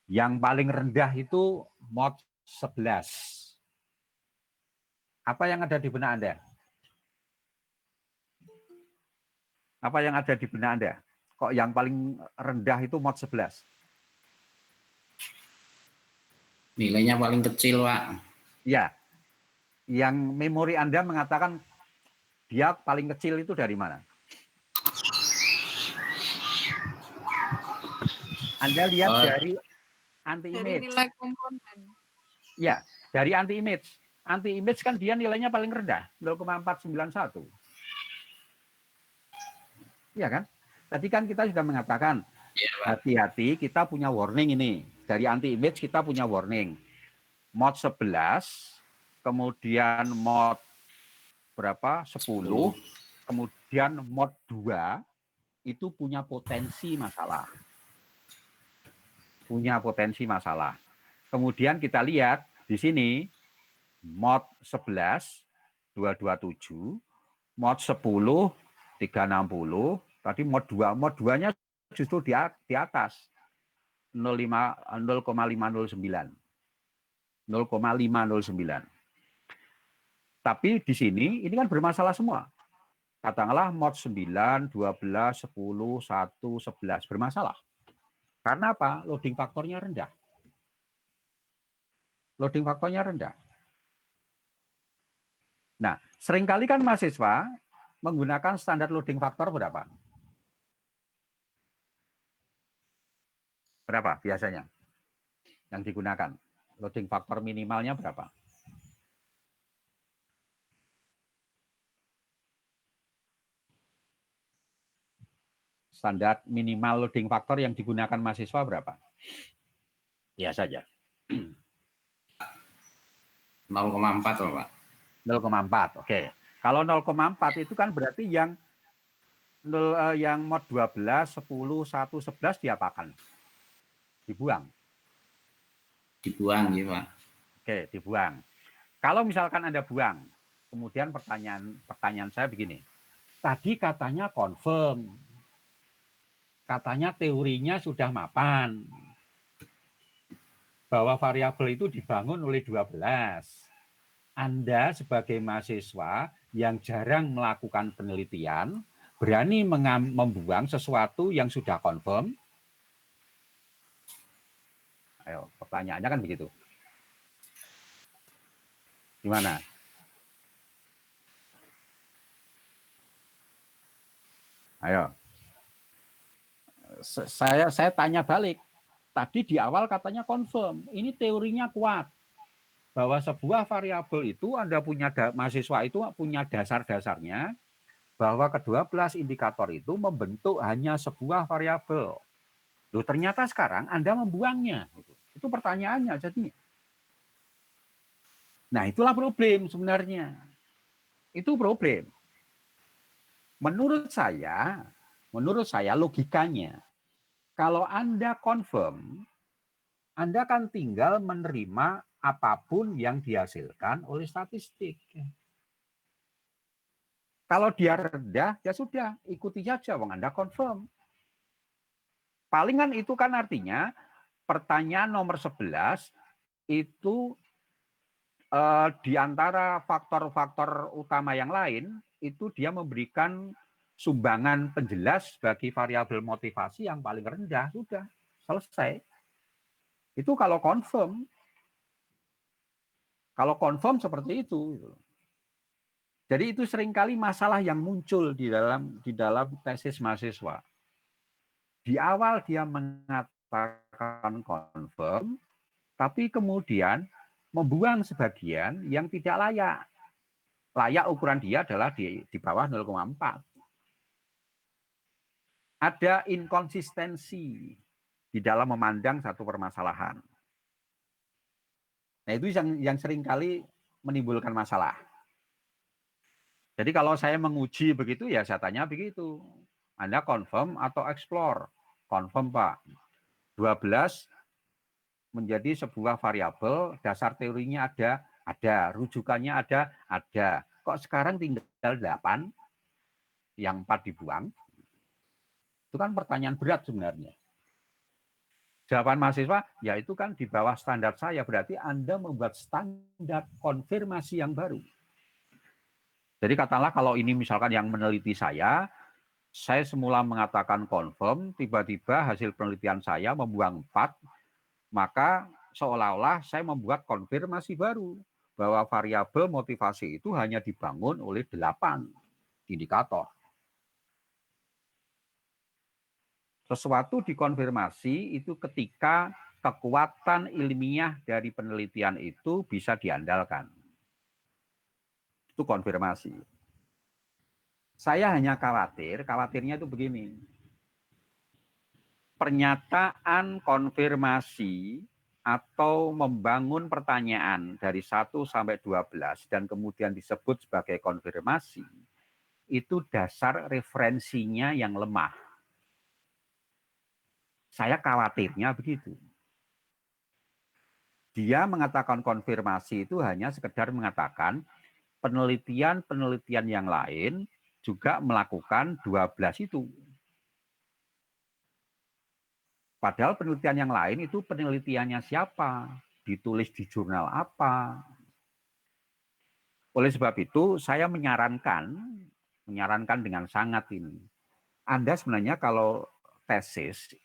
Yang paling rendah itu mod 11. Apa yang ada di benak Anda? Apa yang ada di benak Anda? Kok yang paling rendah itu mod 11?
Nilainya paling kecil, Pak.
Ya. Yang memori Anda mengatakan dia paling kecil itu dari mana? Anda lihat dari anti-image.
Dari nilai komponen.
Ya, dari anti-image. Anti-image kan dia nilainya paling rendah, 0,491. Iya kan? Tadi kan kita sudah mengatakan, hati-hati kita punya warning ini. Dari anti-image kita punya warning. Mod 11, kemudian mod berapa? 10, kemudian mod 2, itu punya potensi masalah. Punya potensi masalah. Kemudian kita lihat di sini mod 11 227, mod 10 360, tadi mod 2, mod 2-nya justru di atas 0,509. 0,509. Tapi di sini ini kan bermasalah semua. Katakanlah mod 9, 12, 10, 1, 11 bermasalah. Karena apa? Loading faktornya rendah. Loading faktornya rendah. Nah, seringkali kan mahasiswa menggunakan standar loading faktor berapa? Berapa biasanya yang digunakan? Loading faktor minimalnya berapa? Standar minimal loading faktor yang digunakan mahasiswa berapa? Ya saja.
0,4 loh, Pak.
0,4. Oke. Kalau 0,4 itu kan berarti yang mod 12, 10, 1, 11 diapakan? Dibuang.
Dibuang, ya, Pak.
Oke, dibuang. Kalau misalkan Anda buang, kemudian pertanyaan saya begini. Tadi katanya confirm. Katanya teorinya sudah mapan. Bahwa variabel itu dibangun oleh 12. Anda sebagai mahasiswa yang jarang melakukan penelitian, berani membuang sesuatu yang sudah confirm? Ayo, pertanyaannya kan begitu. Gimana? Ayo. Saya tanya balik. Tadi di awal katanya confirm. Ini teorinya kuat. Bahwa sebuah variabel itu Anda punya mahasiswa itu punya dasar-dasarnya. bahwa ke-12 indikator itu membentuk hanya sebuah variabel. Loh, ternyata sekarang Anda membuangnya. Itu pertanyaannya jadinya. Nah, itulah problem sebenarnya. Itu problem. Menurut saya logikanya, kalau Anda confirm, Anda kan tinggal menerima apapun yang dihasilkan oleh statistik. Kalau dia rendah, ya sudah, ikuti saja, wong Anda confirm. Palingan itu kan artinya pertanyaan nomor 11 itu di antara faktor-faktor utama yang lain, itu dia memberikan sumbangan penjelas bagi variabel motivasi yang paling rendah, sudah, selesai. Itu kalau confirm. Kalau confirm seperti itu. Jadi itu seringkali masalah yang muncul di dalam tesis mahasiswa. Di awal dia mengatakan confirm, tapi kemudian membuang sebagian yang tidak layak. Layak ukuran dia adalah di bawah 0,4. Ada inkonsistensi di dalam memandang satu permasalahan. Nah, itu yang seringkali menimbulkan masalah. Jadi kalau saya menguji begitu, ya saya tanya begitu. Anda confirm atau explore? Confirm, Pak. 12 menjadi sebuah variabel, dasar teorinya ada, rujukannya ada. Kok sekarang tinggal 8, yang 4 dibuang? Itu kan pertanyaan berat sebenarnya. Jawaban mahasiswa, ya itu kan di bawah standar saya, berarti Anda membuat standar konfirmasi yang baru. Jadi katakanlah kalau ini misalkan yang meneliti saya semula mengatakan confirm, tiba-tiba hasil penelitian saya membuang 4, maka seolah-olah saya membuat konfirmasi baru bahwa variabel motivasi itu hanya dibangun oleh 8 indikator. Sesuatu dikonfirmasi itu ketika kekuatan ilmiah dari penelitian itu bisa diandalkan. Itu konfirmasi. Saya hanya khawatirnya itu begini. Pernyataan konfirmasi atau membangun pertanyaan dari 1 sampai 12 dan kemudian disebut sebagai konfirmasi, itu dasar referensinya yang lemah. Saya khawatirnya begitu. Dia mengatakan konfirmasi itu hanya sekedar mengatakan penelitian-penelitian yang lain juga melakukan 12 itu. Padahal penelitian yang lain itu penelitiannya siapa, ditulis di jurnal apa. Oleh sebab itu saya menyarankan dengan sangat ini. Anda sebenarnya kalau tesis,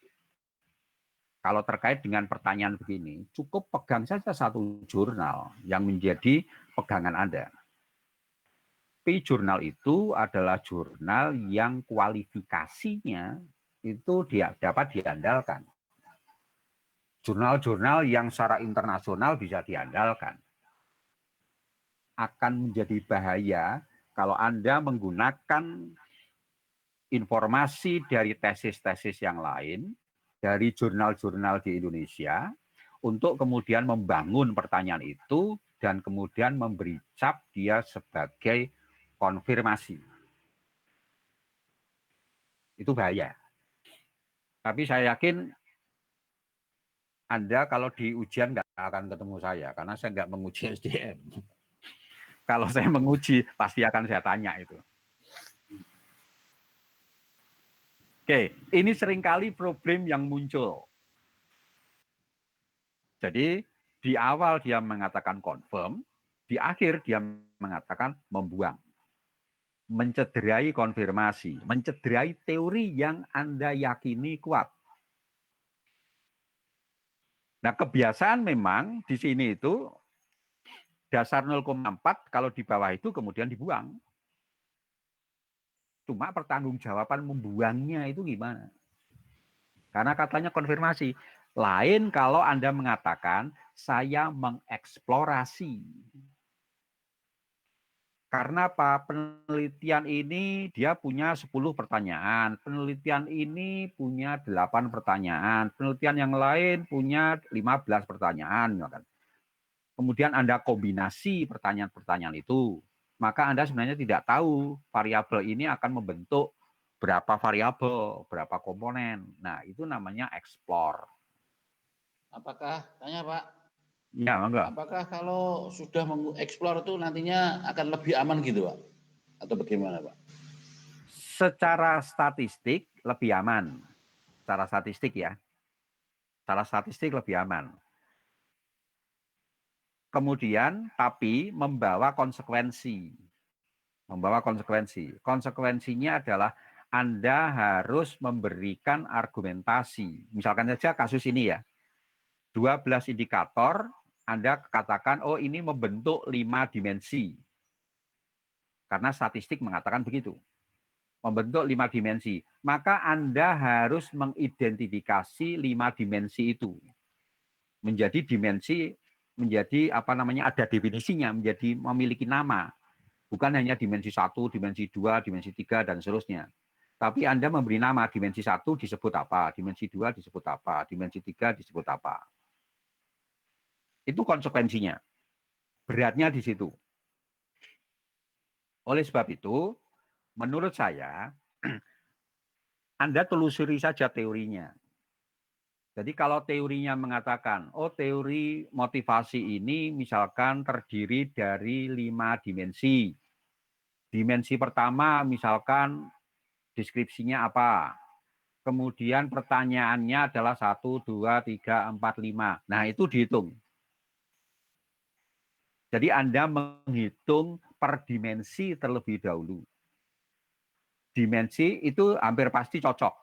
kalau terkait dengan pertanyaan begini, cukup pegang saja satu jurnal yang menjadi pegangan Anda. Tapi jurnal itu adalah jurnal yang kualifikasinya itu dapat diandalkan. Jurnal-jurnal yang secara internasional bisa diandalkan. Akan menjadi bahaya kalau Anda menggunakan informasi dari tesis-tesis yang lain, dari jurnal-jurnal di Indonesia, untuk kemudian membangun pertanyaan itu, dan kemudian memberi cap dia sebagai konfirmasi. Itu bahaya. Tapi saya yakin Anda kalau di ujian nggak akan ketemu saya, karena saya nggak menguji SDM. Kalau saya menguji, pasti akan saya tanya itu. Oke, ini seringkali problem yang muncul. Jadi di awal dia mengatakan confirm, di akhir dia mengatakan membuang. Mencederai konfirmasi, mencederai teori yang Anda yakini kuat. Nah, kebiasaan memang di sini itu dasar 0,4 kalau di bawah itu kemudian dibuang. Cuma pertanggungjawaban membuangnya itu gimana? Karena katanya konfirmasi. Lain kalau Anda mengatakan saya mengeksplorasi. Karena apa? Penelitian ini dia punya 10 pertanyaan, penelitian ini punya 8 pertanyaan, penelitian yang lain punya 15 pertanyaan. Kemudian Anda kombinasi pertanyaan-pertanyaan itu, maka Anda sebenarnya tidak tahu variabel ini akan membentuk berapa variabel, berapa komponen. Nah, itu namanya explore.
Apakah, tanya Pak,
Ya, enggak.
apakah kalau sudah mengeksplor itu nantinya akan lebih aman gitu Pak? Atau bagaimana Pak?
Secara statistik lebih aman. Secara statistik ya. Secara statistik lebih aman. Kemudian, tapi membawa konsekuensi. Membawa konsekuensi. Konsekuensinya adalah Anda harus memberikan argumentasi. Misalkan saja kasus ini ya. 12 indikator, Anda katakan, oh ini membentuk 5 dimensi. Karena statistik mengatakan begitu. Membentuk 5 dimensi. Maka Anda harus mengidentifikasi 5 dimensi itu. Menjadi dimensi, menjadi apa namanya, ada definisinya, menjadi memiliki nama. Bukan hanya dimensi 1, dimensi 2, dimensi 3, dan seterusnya. Tapi Anda memberi nama, dimensi 1 disebut apa, dimensi 2 disebut apa, dimensi 3 disebut apa. Itu konsekuensinya. Beratnya di situ. Oleh sebab itu, menurut saya, Anda telusuri saja teorinya. Jadi kalau teorinya mengatakan, oh teori motivasi ini misalkan terdiri dari 5 dimensi. Dimensi pertama misalkan deskripsinya apa. Kemudian pertanyaannya adalah 1, 2, 3, 4, 5. Nah itu dihitung. Jadi Anda menghitung per dimensi terlebih dahulu. Dimensi itu hampir pasti cocok.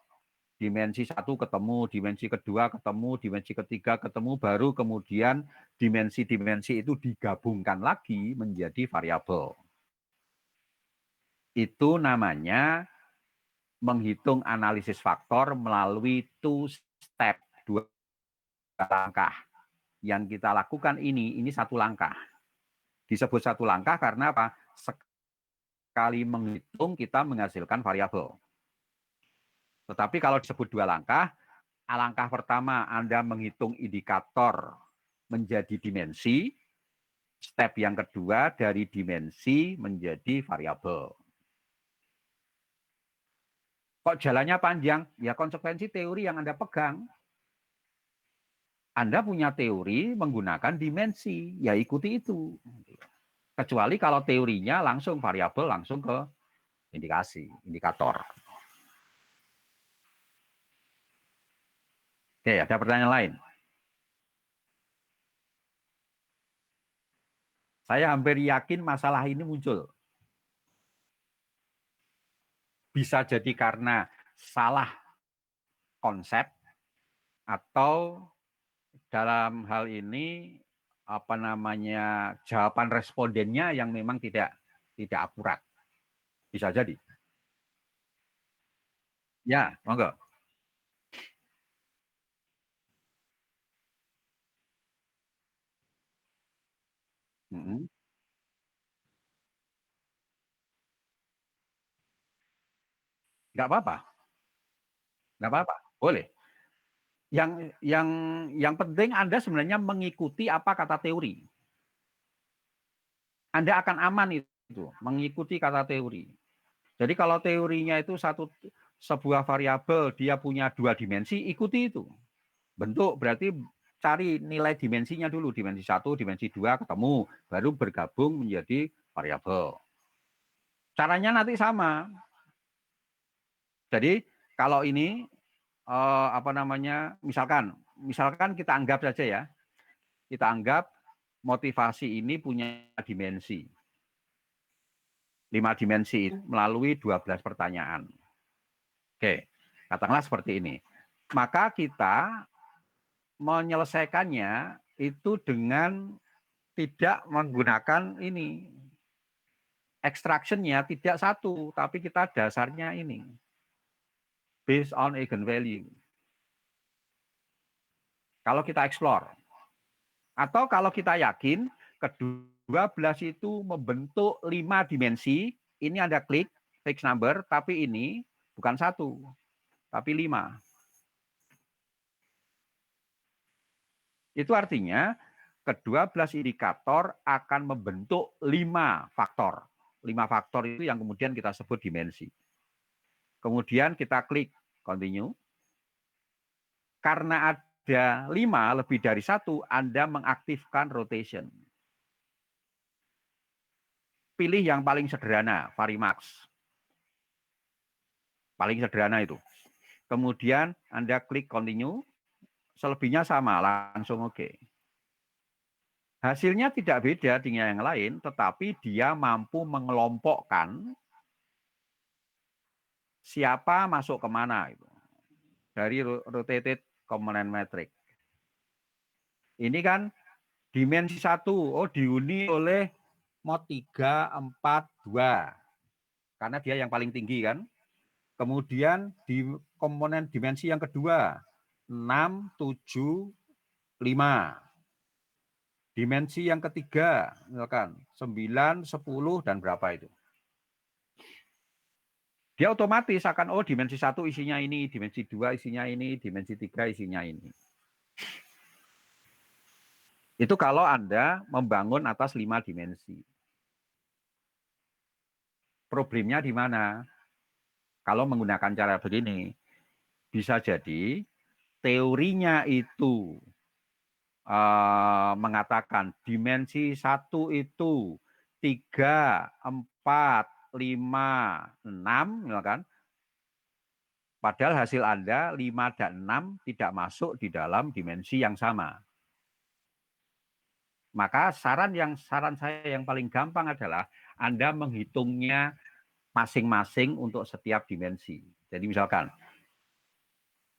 Dimensi 1 ketemu, dimensi kedua ketemu, dimensi ketiga ketemu, baru kemudian dimensi-dimensi itu digabungkan lagi menjadi variabel. Itu namanya menghitung analisis faktor melalui 2 step, 2 langkah. Yang kita lakukan ini 1 langkah. Disebut 1 langkah karena apa? Sekali menghitung kita menghasilkan variabel. Tetapi kalau disebut 2 langkah, langkah pertama Anda menghitung indikator menjadi dimensi, step yang kedua dari dimensi menjadi variabel. Kok jalannya panjang? Ya konsekuensi teori yang Anda pegang. Anda punya teori menggunakan dimensi, ya ikuti itu. Kecuali kalau teorinya langsung variabel langsung ke indikator. Oke, ada pertanyaan lain? Saya hampir yakin masalah ini muncul. Bisa jadi karena salah konsep atau dalam hal ini apa namanya jawaban respondennya yang memang tidak akurat. Bisa jadi. Ya, monggo. Nggak apa-apa. Nggak apa-apa. Boleh. Yang penting Anda sebenarnya mengikuti apa kata teori. Anda akan aman itu, mengikuti kata teori. Jadi kalau teorinya itu sebuah variabel, dia punya 2 dimensi, ikuti itu. Bentuk berarti cari nilai dimensinya dulu, dimensi 1, dimensi 2 ketemu, baru bergabung menjadi variabel. Caranya nanti sama. Jadi kalau ini apa namanya, misalkan kita anggap saja ya, kita anggap motivasi ini punya dimensi. 5 dimensi melalui 12 pertanyaan. Oke, katakanlah seperti ini. Maka kita menyelesaikannya itu dengan tidak menggunakan ini. Extraction-nya tidak 1, tapi kita dasarnya ini. Based on eigenvalue. Kalau kita explore. Atau kalau kita yakin, ke-12 itu membentuk 5 dimensi. Ini Anda klik fixed number, tapi ini bukan 1, tapi 5. Itu artinya ke-12 indikator akan membentuk 5 faktor. 5 faktor itu yang kemudian kita sebut dimensi. Kemudian kita klik continue. Karena ada 5 lebih dari 1, Anda mengaktifkan rotation. Pilih yang paling sederhana, Varimax. Paling sederhana itu. Kemudian Anda klik continue, selebihnya sama, langsung oke. Hasilnya tidak beda dengan yang lain, tetapi dia mampu mengelompokkan siapa masuk kemana. Itu. Dari rotated component metric. Ini kan dimensi 1, dihuni oleh mod 3, 4, 2. Karena dia yang paling tinggi kan. Kemudian di komponen dimensi yang kedua, 6, 7, 5. Dimensi yang ketiga, misalkan 9, 10, dan berapa itu. Dia otomatis akan, dimensi 1 isinya ini, dimensi 2 isinya ini, dimensi 3 isinya ini. Itu kalau Anda membangun atas 5 dimensi. Problemnya di mana? Kalau menggunakan cara begini, bisa jadi teorinya itu mengatakan dimensi 1 itu 3, 4, 5, 6, misalkan. Padahal hasil Anda 5 dan 6 tidak masuk di dalam dimensi yang sama. Maka saran saya yang paling gampang adalah Anda menghitungnya masing-masing untuk setiap dimensi. Jadi misalkan,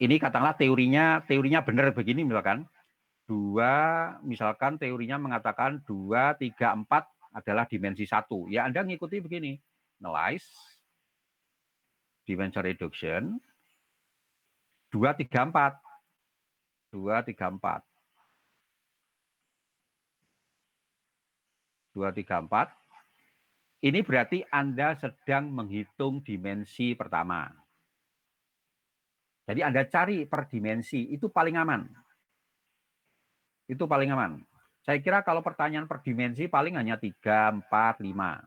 ini katakanlah teorinya benar begini misalkan. Misalkan teorinya mengatakan 2, 3, 4 adalah dimensi 1. Ya Anda ngikuti begini. Analyze, dimension reduction, 2, 3, 4. 2, 3, 4. 2, 3, 4. Ini berarti Anda sedang menghitung dimensi pertama. Jadi Anda cari per dimensi, itu paling aman. Itu paling aman. Saya kira kalau pertanyaan per dimensi paling hanya 3, 4, 5.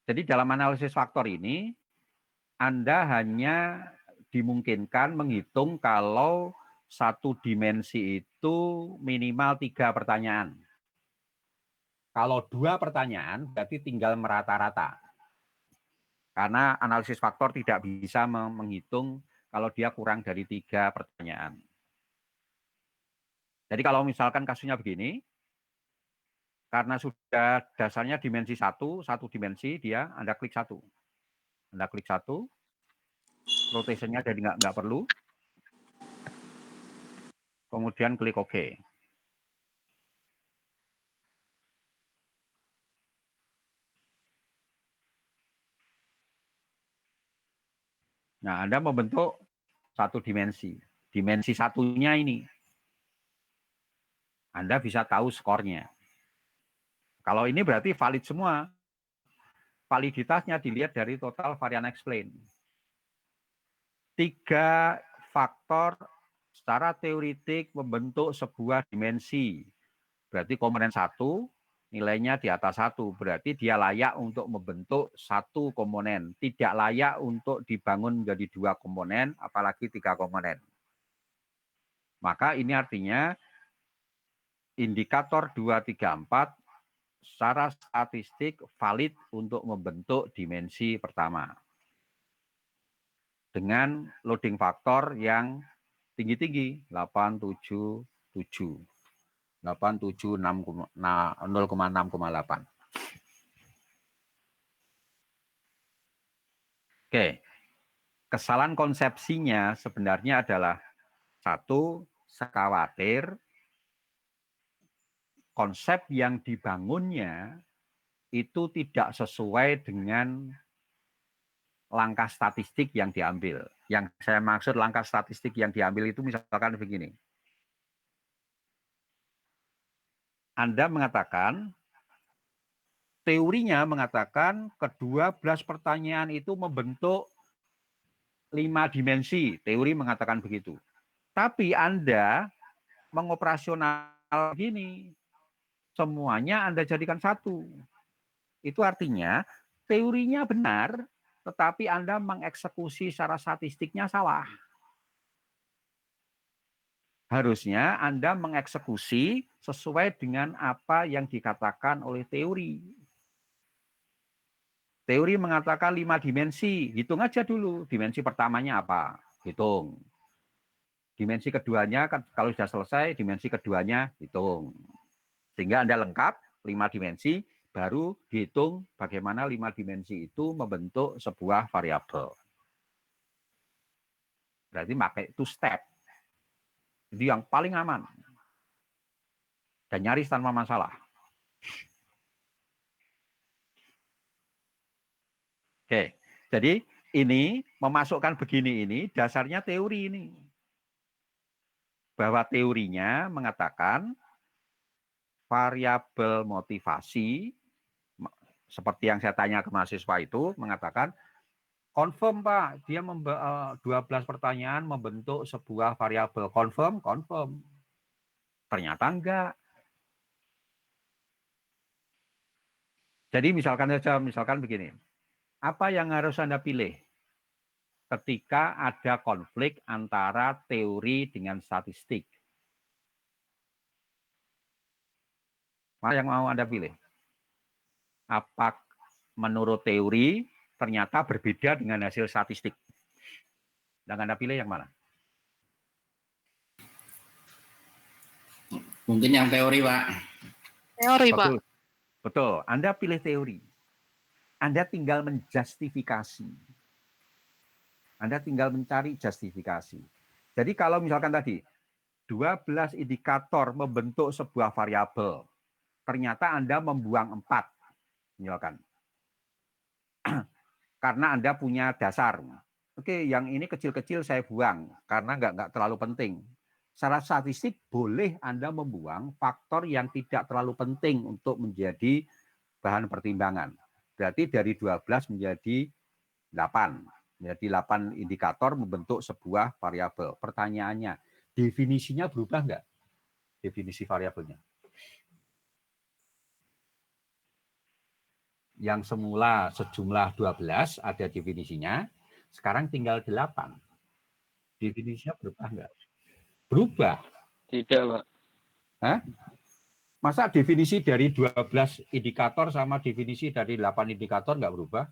Jadi dalam analisis faktor ini, Anda hanya dimungkinkan menghitung kalau satu dimensi itu minimal 3 pertanyaan. Kalau 2 pertanyaan, berarti tinggal merata-rata. Karena analisis faktor tidak bisa menghitung kalau dia kurang dari 3 pertanyaan. Jadi kalau misalkan kasusnya begini, karena sudah dasarnya dimensi 1 dimensi dia, Anda klik 1. Anda klik 1, rotationnya jadi nggak perlu. Kemudian klik OK. Nah, Anda membentuk satu dimensi. Dimensi satunya ini. Anda bisa tahu skornya. Kalau ini berarti valid semua. Validitasnya dilihat dari total varian explain. 3 faktor secara teoritik membentuk sebuah dimensi. Berarti komponen 1 nilainya di atas 1. Berarti dia layak untuk membentuk 1 komponen. Tidak layak untuk dibangun menjadi 2 komponen, apalagi 3 komponen. Maka ini artinya indikator 2, 3, 4 secara statistik valid untuk membentuk dimensi pertama. Dengan loading faktor yang tinggi-tinggi, 877. 0,6,8. Oke. Kesalahan konsepsinya sebenarnya adalah 1, khawatir konsep yang dibangunnya itu tidak sesuai dengan langkah statistik yang diambil. Yang saya maksud langkah statistik yang diambil itu misalkan begini. Anda mengatakan, teorinya mengatakan ke-12 pertanyaan itu membentuk 5 dimensi. Teori mengatakan begitu. Tapi Anda mengoperasional gini, semuanya Anda jadikan satu. Itu artinya teorinya benar, tetapi Anda mengeksekusi secara statistiknya salah. Harusnya Anda mengeksekusi sesuai dengan apa yang dikatakan oleh teori. Teori mengatakan 5 dimensi, hitung aja dulu. Dimensi pertamanya apa? Hitung. Dimensi keduanya, kalau sudah selesai, dimensi keduanya hitung. Sehingga Anda lengkap 5 dimensi, baru dihitung bagaimana 5 dimensi itu membentuk sebuah variabel. Berarti pakai two step. Jadi yang paling aman. Dan nyaris tanpa masalah. Oke, jadi ini memasukkan begini ini dasarnya teori ini. Bahwa teorinya mengatakan variabel motivasi, seperti yang saya tanya ke mahasiswa itu, mengatakan, confirm Pak, dia 12 pertanyaan membentuk sebuah variabel. Confirm, confirm. Ternyata enggak. Jadi misalkan begini, apa yang harus Anda pilih ketika ada konflik antara teori dengan statistik? Mana yang mau Anda pilih? Apa menurut teori ternyata berbeda dengan hasil statistik? Dan Anda pilih yang mana?
Mungkin yang teori, Pak.
Teori, Pak.
Betul. Betul. Anda pilih teori. Anda tinggal menjustifikasi. Anda tinggal mencari justifikasi. Jadi kalau misalkan tadi 12 indikator membentuk sebuah variabel, ternyata Anda membuang 4, misalkan. Karena Anda punya dasar. Oke, yang ini kecil-kecil saya buang karena nggak terlalu penting. Secara statistik boleh Anda membuang faktor yang tidak terlalu penting untuk menjadi bahan pertimbangan. Berarti dari 12 menjadi 8. Menjadi 8 indikator membentuk sebuah variabel. Pertanyaannya, definisinya berubah nggak? Definisi variabelnya. Yang semula sejumlah 12 ada definisinya, sekarang tinggal 8. Definisinya berubah nggak? Berubah.
Tidak, Pak.
Hah? Masa definisi dari 12 indikator sama definisi dari 8 indikator nggak berubah?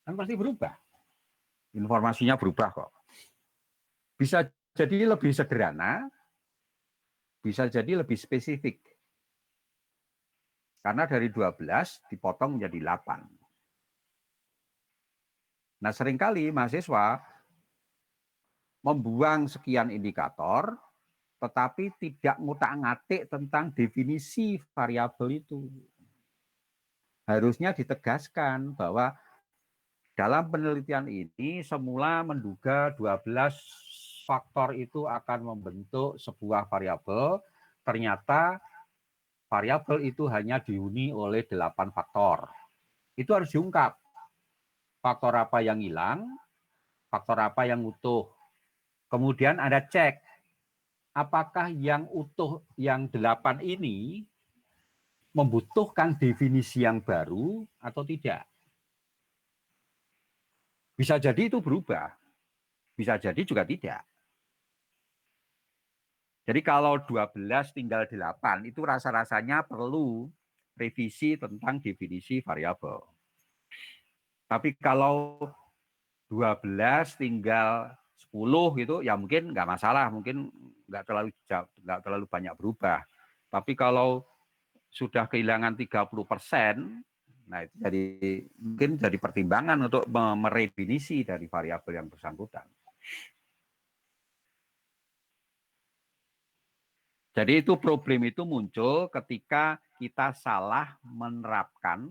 Kan pasti berubah. Informasinya berubah kok. Bisa jadi lebih sederhana, bisa jadi lebih spesifik. Karena dari 12 dipotong menjadi 8. Nah, seringkali mahasiswa membuang sekian indikator, tetapi tidak ngutak-ngatik tentang definisi variabel itu. Harusnya ditegaskan bahwa dalam penelitian ini semula menduga 12 faktor itu akan membentuk sebuah variabel, ternyata variabel itu hanya dihuni oleh 8 faktor. Itu harus diungkap. Faktor apa yang hilang, faktor apa yang utuh. Kemudian Anda cek, apakah yang utuh yang 8 ini membutuhkan definisi yang baru atau tidak. Bisa jadi itu berubah, bisa jadi juga tidak. Jadi kalau 12 tinggal 8, itu rasa-rasanya perlu revisi tentang definisi variabel. Tapi kalau 12 tinggal 10 gitu, ya mungkin nggak masalah, mungkin nggak terlalu banyak berubah. Tapi kalau sudah kehilangan 30%, nah itu mungkin jadi pertimbangan untuk meredefinisi dari variabel yang bersangkutan. Jadi itu problem itu muncul ketika kita salah menerapkan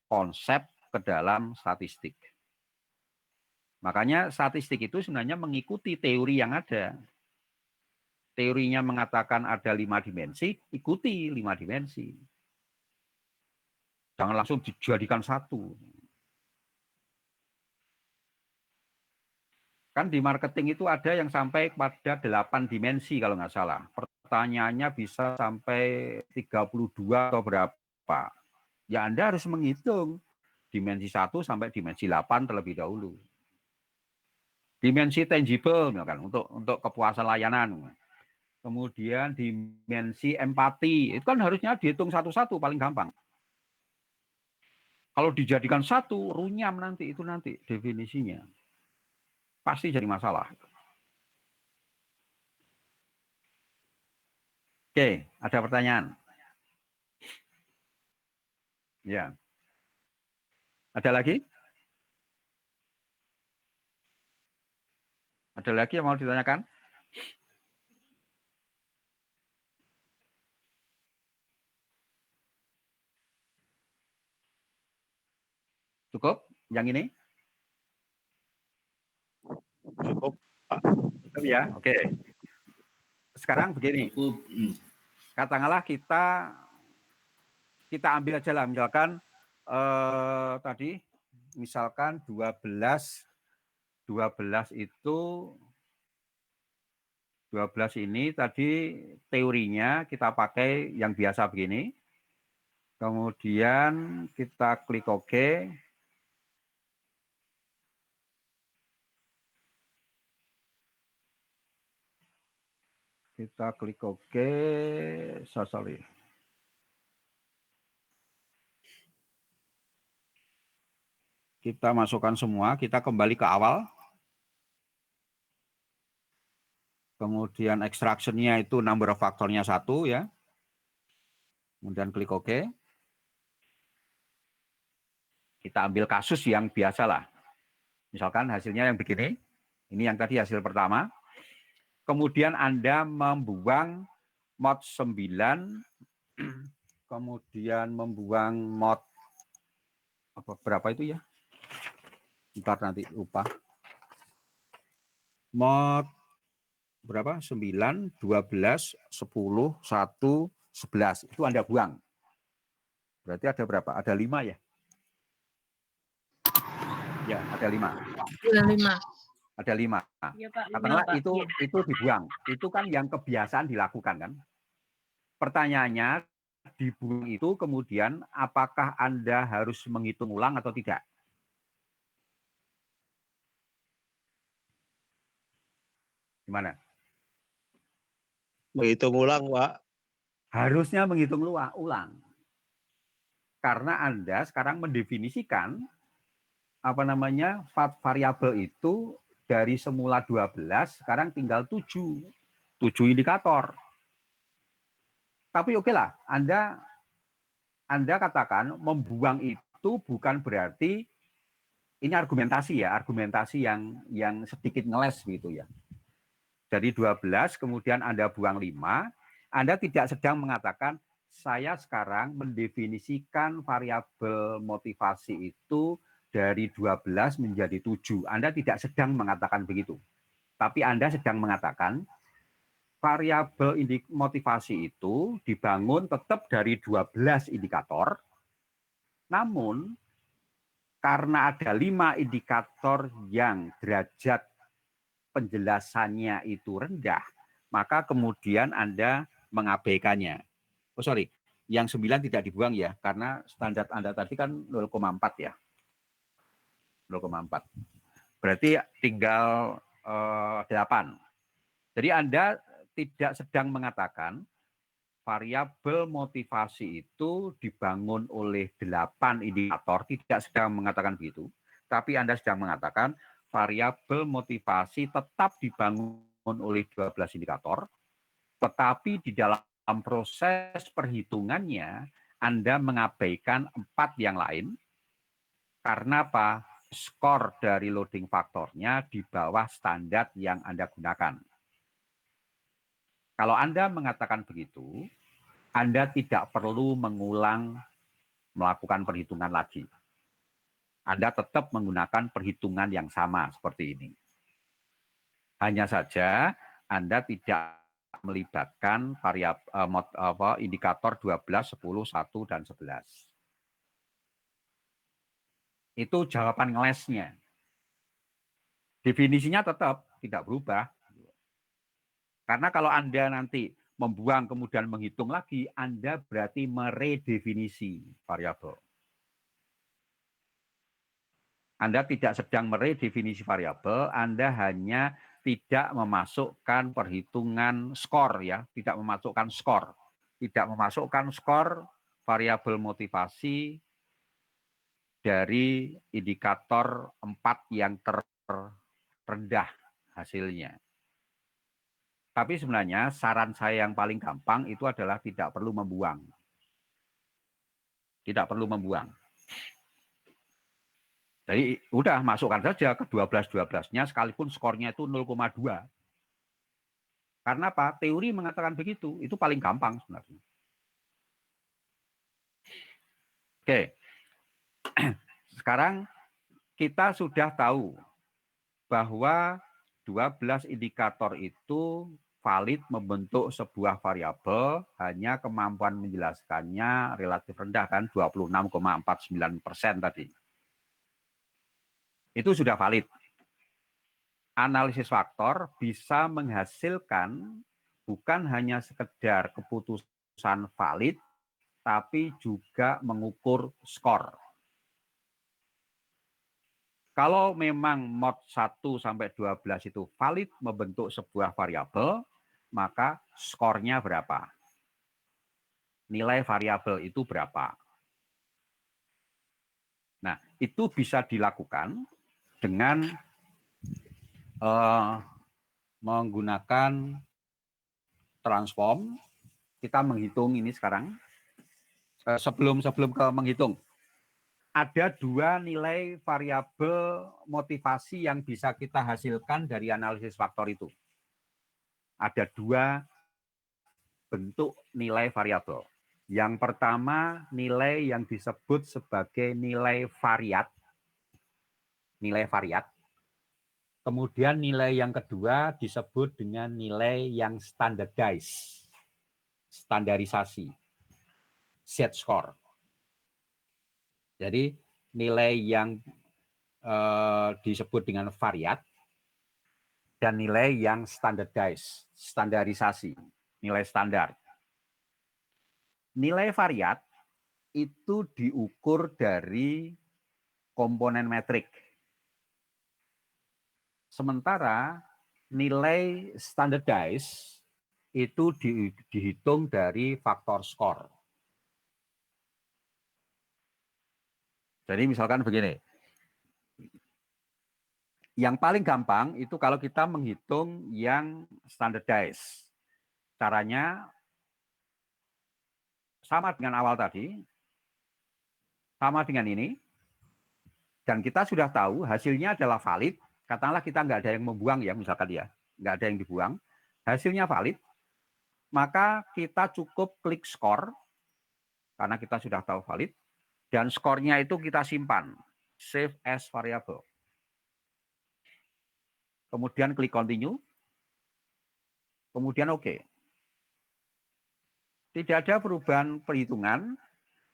konsep ke dalam statistik. Makanya statistik itu sebenarnya mengikuti teori yang ada. teorinya mengatakan ada 5 dimensi, ikuti 5 dimensi. Jangan langsung dijadikan satu. Kan di marketing itu ada yang sampai pada 8 dimensi kalau nggak salah. Pertanyaannya bisa sampai 32 atau berapa. Ya Anda harus menghitung dimensi 1 sampai dimensi 8 terlebih dahulu. Dimensi tangible misalkan untuk kepuasan layanan. Kemudian dimensi empati, itu kan harusnya dihitung satu-satu paling gampang. Kalau dijadikan satu, runyam nanti itu nanti definisinya. Pasti jadi masalah. Oke, ada pertanyaan? Ya. Ada lagi? Ada lagi yang mau ditanyakan? Cukup? Yang ini?
Cukup.
Cukup ya? Oke. Sekarang begini. Katakanlah kita ambil aja lah, misalkan tadi misalkan 12 itu 12 ini tadi teorinya kita pakai yang biasa begini. Kemudian kita klik OK. Kita klik OK. Sorry. Kita masukkan semua, kita kembali ke awal. Kemudian extraction-nya itu number of faktornya 1 ya. Kemudian klik OK. Kita ambil kasus yang biasa lah. Misalkan hasilnya yang begini. Ini yang tadi hasil pertama. Kemudian Anda membuang mod 9. Kemudian membuang mod berapa itu ya? Ntar nanti lupa. Mod berapa? 9, 12, 10, 1, 11. Itu Anda buang. Berarti ada berapa? Ada 5 ya? Ya, ada 5.
Ada 5.
Ada 5.
Iya, Pak.
Katakanlah
Pak.
itu dibuang. Itu kan yang kebiasaan dilakukan kan. Pertanyaannya, dibuang itu kemudian apakah Anda harus menghitung ulang atau tidak? Gimana?
Menghitung ulang, Pak.
Harusnya menghitung ulang. Karena Anda sekarang mendefinisikan variabel itu dari semula 12 sekarang tinggal 7 indikator. Tapi oke lah, Anda katakan membuang itu bukan berarti ini argumentasi yang sedikit ngeles gitu ya. Jadi 12 kemudian Anda buang 5, Anda tidak sedang mengatakan saya sekarang mendefinisikan variabel motivasi itu dari 12 menjadi 7. Anda tidak sedang mengatakan begitu. Tapi Anda sedang mengatakan variabel motivasi itu dibangun tetap dari 12 indikator. Namun karena ada 5 indikator yang derajat penjelasannya itu rendah, maka kemudian Anda mengabaikannya. Oh sorry, yang 9 tidak dibuang ya, karena standar Anda tadi kan 0,4 ya. 0,4. Berarti tinggal 8. Jadi Anda tidak sedang mengatakan variabel motivasi itu dibangun oleh 8 indikator, tidak sedang mengatakan begitu. Tapi Anda sedang mengatakan variabel motivasi tetap dibangun oleh 12 indikator, tetapi di dalam proses perhitungannya Anda mengabaikan 4 yang lain. Karena apa? Skor dari loading faktornya di bawah standar yang Anda gunakan. Kalau Anda mengatakan begitu, Anda tidak perlu melakukan perhitungan lagi. Anda tetap menggunakan perhitungan yang sama seperti ini. Hanya saja Anda tidak melibatkan indikator 12, 10, 1, dan 11. Itu jawaban ngelesnya. Definisinya tetap tidak berubah. Karena kalau Anda nanti membuang kemudian menghitung lagi, Anda berarti meredefinisi variabel. Anda tidak sedang meredefinisi variabel, Anda hanya tidak memasukkan perhitungan skor ya, tidak memasukkan skor. Tidak memasukkan skor variabel motivasi dari indikator 4 yang terendah hasilnya. Tapi sebenarnya saran saya yang paling gampang itu adalah tidak perlu membuang. Tidak perlu membuang. Jadi udah masukkan saja ke 12-12-nya sekalipun skornya itu 0,2. Karena apa? Teori mengatakan begitu. Itu paling gampang sebenarnya. Oke. Sekarang kita sudah tahu bahwa 12 indikator itu valid membentuk sebuah variabel, hanya kemampuan menjelaskannya relatif rendah kan, 26,49% tadi. Itu sudah valid. Analisis faktor bisa menghasilkan bukan hanya sekedar keputusan valid, tapi juga mengukur skor. Kalau memang mod 1 sampai 12 itu valid membentuk sebuah variabel, maka skornya berapa? Nilai variabel itu berapa? Nah, itu bisa dilakukan dengan menggunakan transform. Kita menghitung ini sekarang. Sebelum ke menghitung, ada dua nilai variabel motivasi yang bisa kita hasilkan dari analisis faktor itu. Ada dua bentuk nilai variabel. Yang pertama, nilai yang disebut sebagai nilai variat. Nilai variat. Kemudian nilai yang kedua disebut dengan nilai yang standardized. Standarisasi. Set score. Jadi nilai yang disebut dengan variat dan nilai yang standardized, standarisasi, nilai standar. Nilai variat itu diukur dari komponen metrik. Sementara nilai standardized itu dihitung dari faktor skor. Jadi misalkan begini. Yang paling gampang itu kalau kita menghitung yang standardized. Caranya sama dengan awal tadi, sama dengan ini, dan kita sudah tahu hasilnya adalah valid. Katakanlah kita nggak ada yang membuang ya, misalkan ya, nggak ada yang dibuang, hasilnya valid, maka kita cukup klik skor, karena kita sudah tahu valid, dan skornya itu kita simpan, save as variable. Kemudian klik continue, kemudian oke. Tidak ada perubahan perhitungan,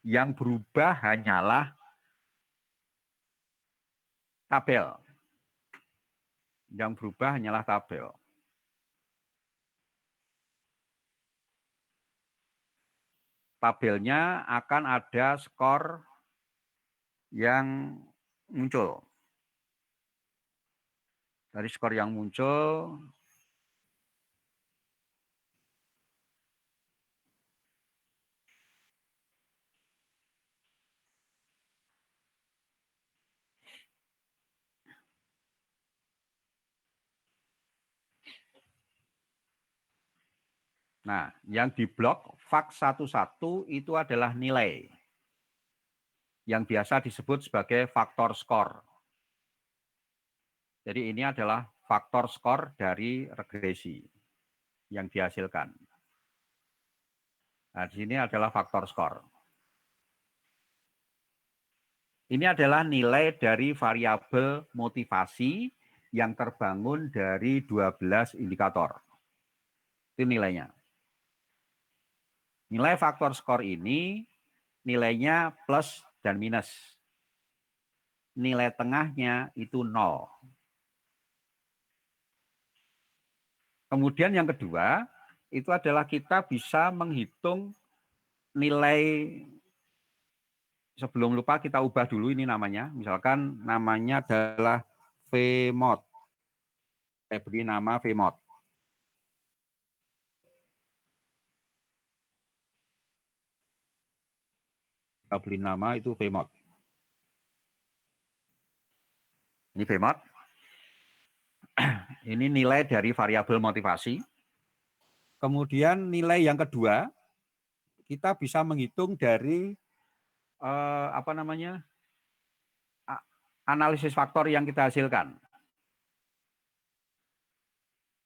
yang berubah hanyalah tabel. Yang berubah hanyalah tabel. Tabelnya akan ada skor yang muncul. Dari skor yang muncul, nah, yang di blok fak 11 itu adalah nilai yang biasa disebut sebagai faktor skor. Jadi ini adalah faktor skor dari regresi yang dihasilkan. Nah, di sini adalah faktor skor. Ini adalah nilai dari variabel motivasi yang terbangun dari 12 indikator. Itu nilainya. Nilai faktor skor ini nilainya plus dan minus. Nilai tengahnya itu 0. Kemudian yang kedua, itu adalah kita bisa menghitung nilai, sebelum lupa kita ubah dulu ini namanya. Misalkan namanya adalah V-mod. Saya beri nama V-mod. Kita beri nama itu V-mod. Ini V-mod. Ini nilai dari variabel motivasi. Kemudian nilai yang kedua, kita bisa menghitung dari analisis faktor yang kita hasilkan.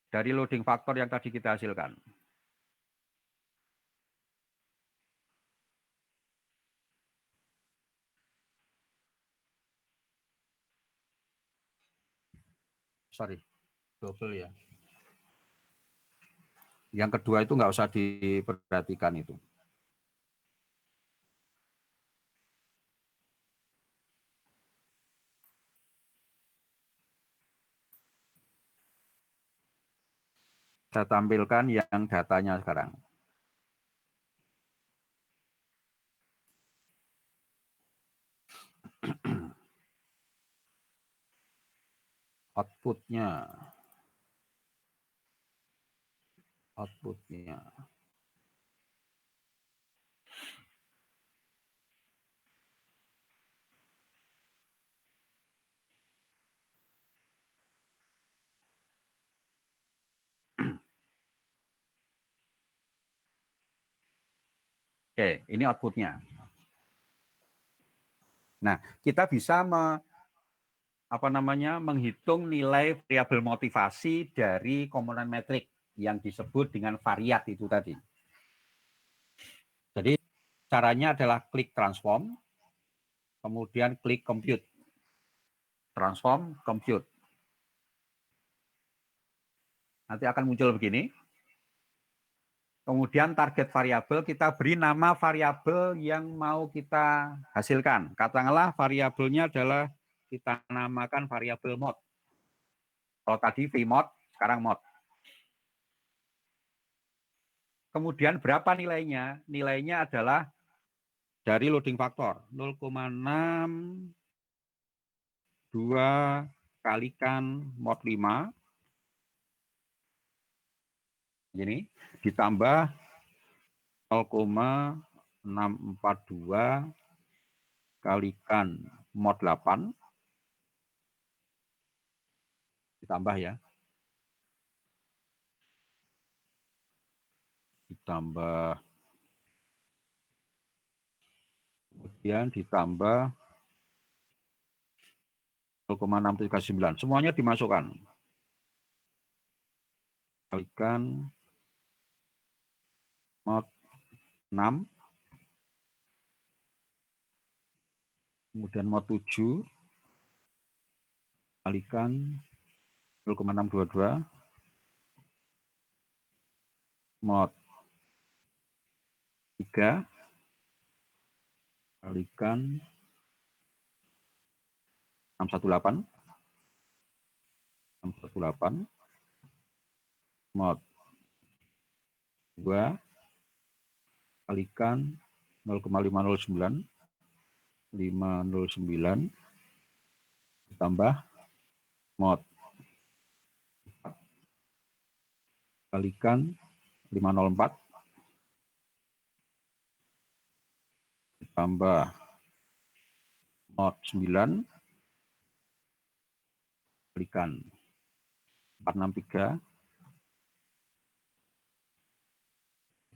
Dari loading faktor yang tadi kita hasilkan. Sorry, double ya. Yang kedua itu nggak usah diperhatikan itu. Saya tampilkan yang datanya sekarang. Outputnya. Oke, ini outputnya. Nah, kita bisa menghitung nilai variabel motivasi dari komponen metrik yang disebut dengan variat itu tadi. Jadi caranya adalah klik transform, kemudian klik compute. Transform, compute. Nanti akan muncul begini. Kemudian target variabel kita beri nama variabel yang mau kita hasilkan. Katakanlah variabelnya adalah kita namakan variabel mod. Kalau tadi vmod, sekarang mod. Kemudian berapa nilainya? Nilainya adalah dari loading faktor 0,62 kalikan mod 5. Ini ditambah 0,642 kalikan mod 8. Ditambah ya. Ditambah. Kemudian ditambah 0,639. Semuanya dimasukkan. Kalikan mod 6. Kemudian mod 7. Kalikan 0,622. Mod 3. Kalikan 618. Mod 2 kalikan 0,509 ditambah mod kalikan 504 ditambah mod 9 kalikan 463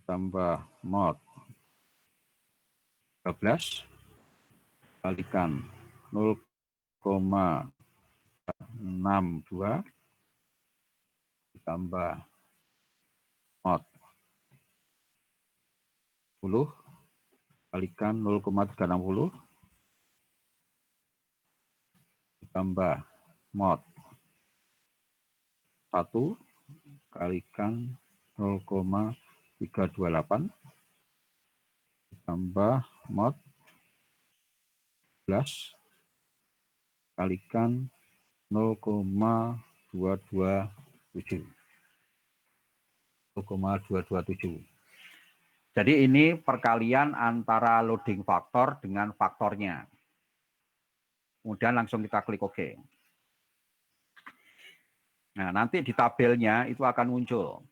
ditambah mod 13 kalikan 0,62 ditambah mod 10 kalikan 0,360 ditambah mod 1 kalikan 0,328 tambah mod plus kalikan 0,227. 0,227. Jadi ini perkalian antara loading faktor dengan faktornya. Kemudian langsung kita klik OK. Nah, nanti di tabelnya itu akan muncul.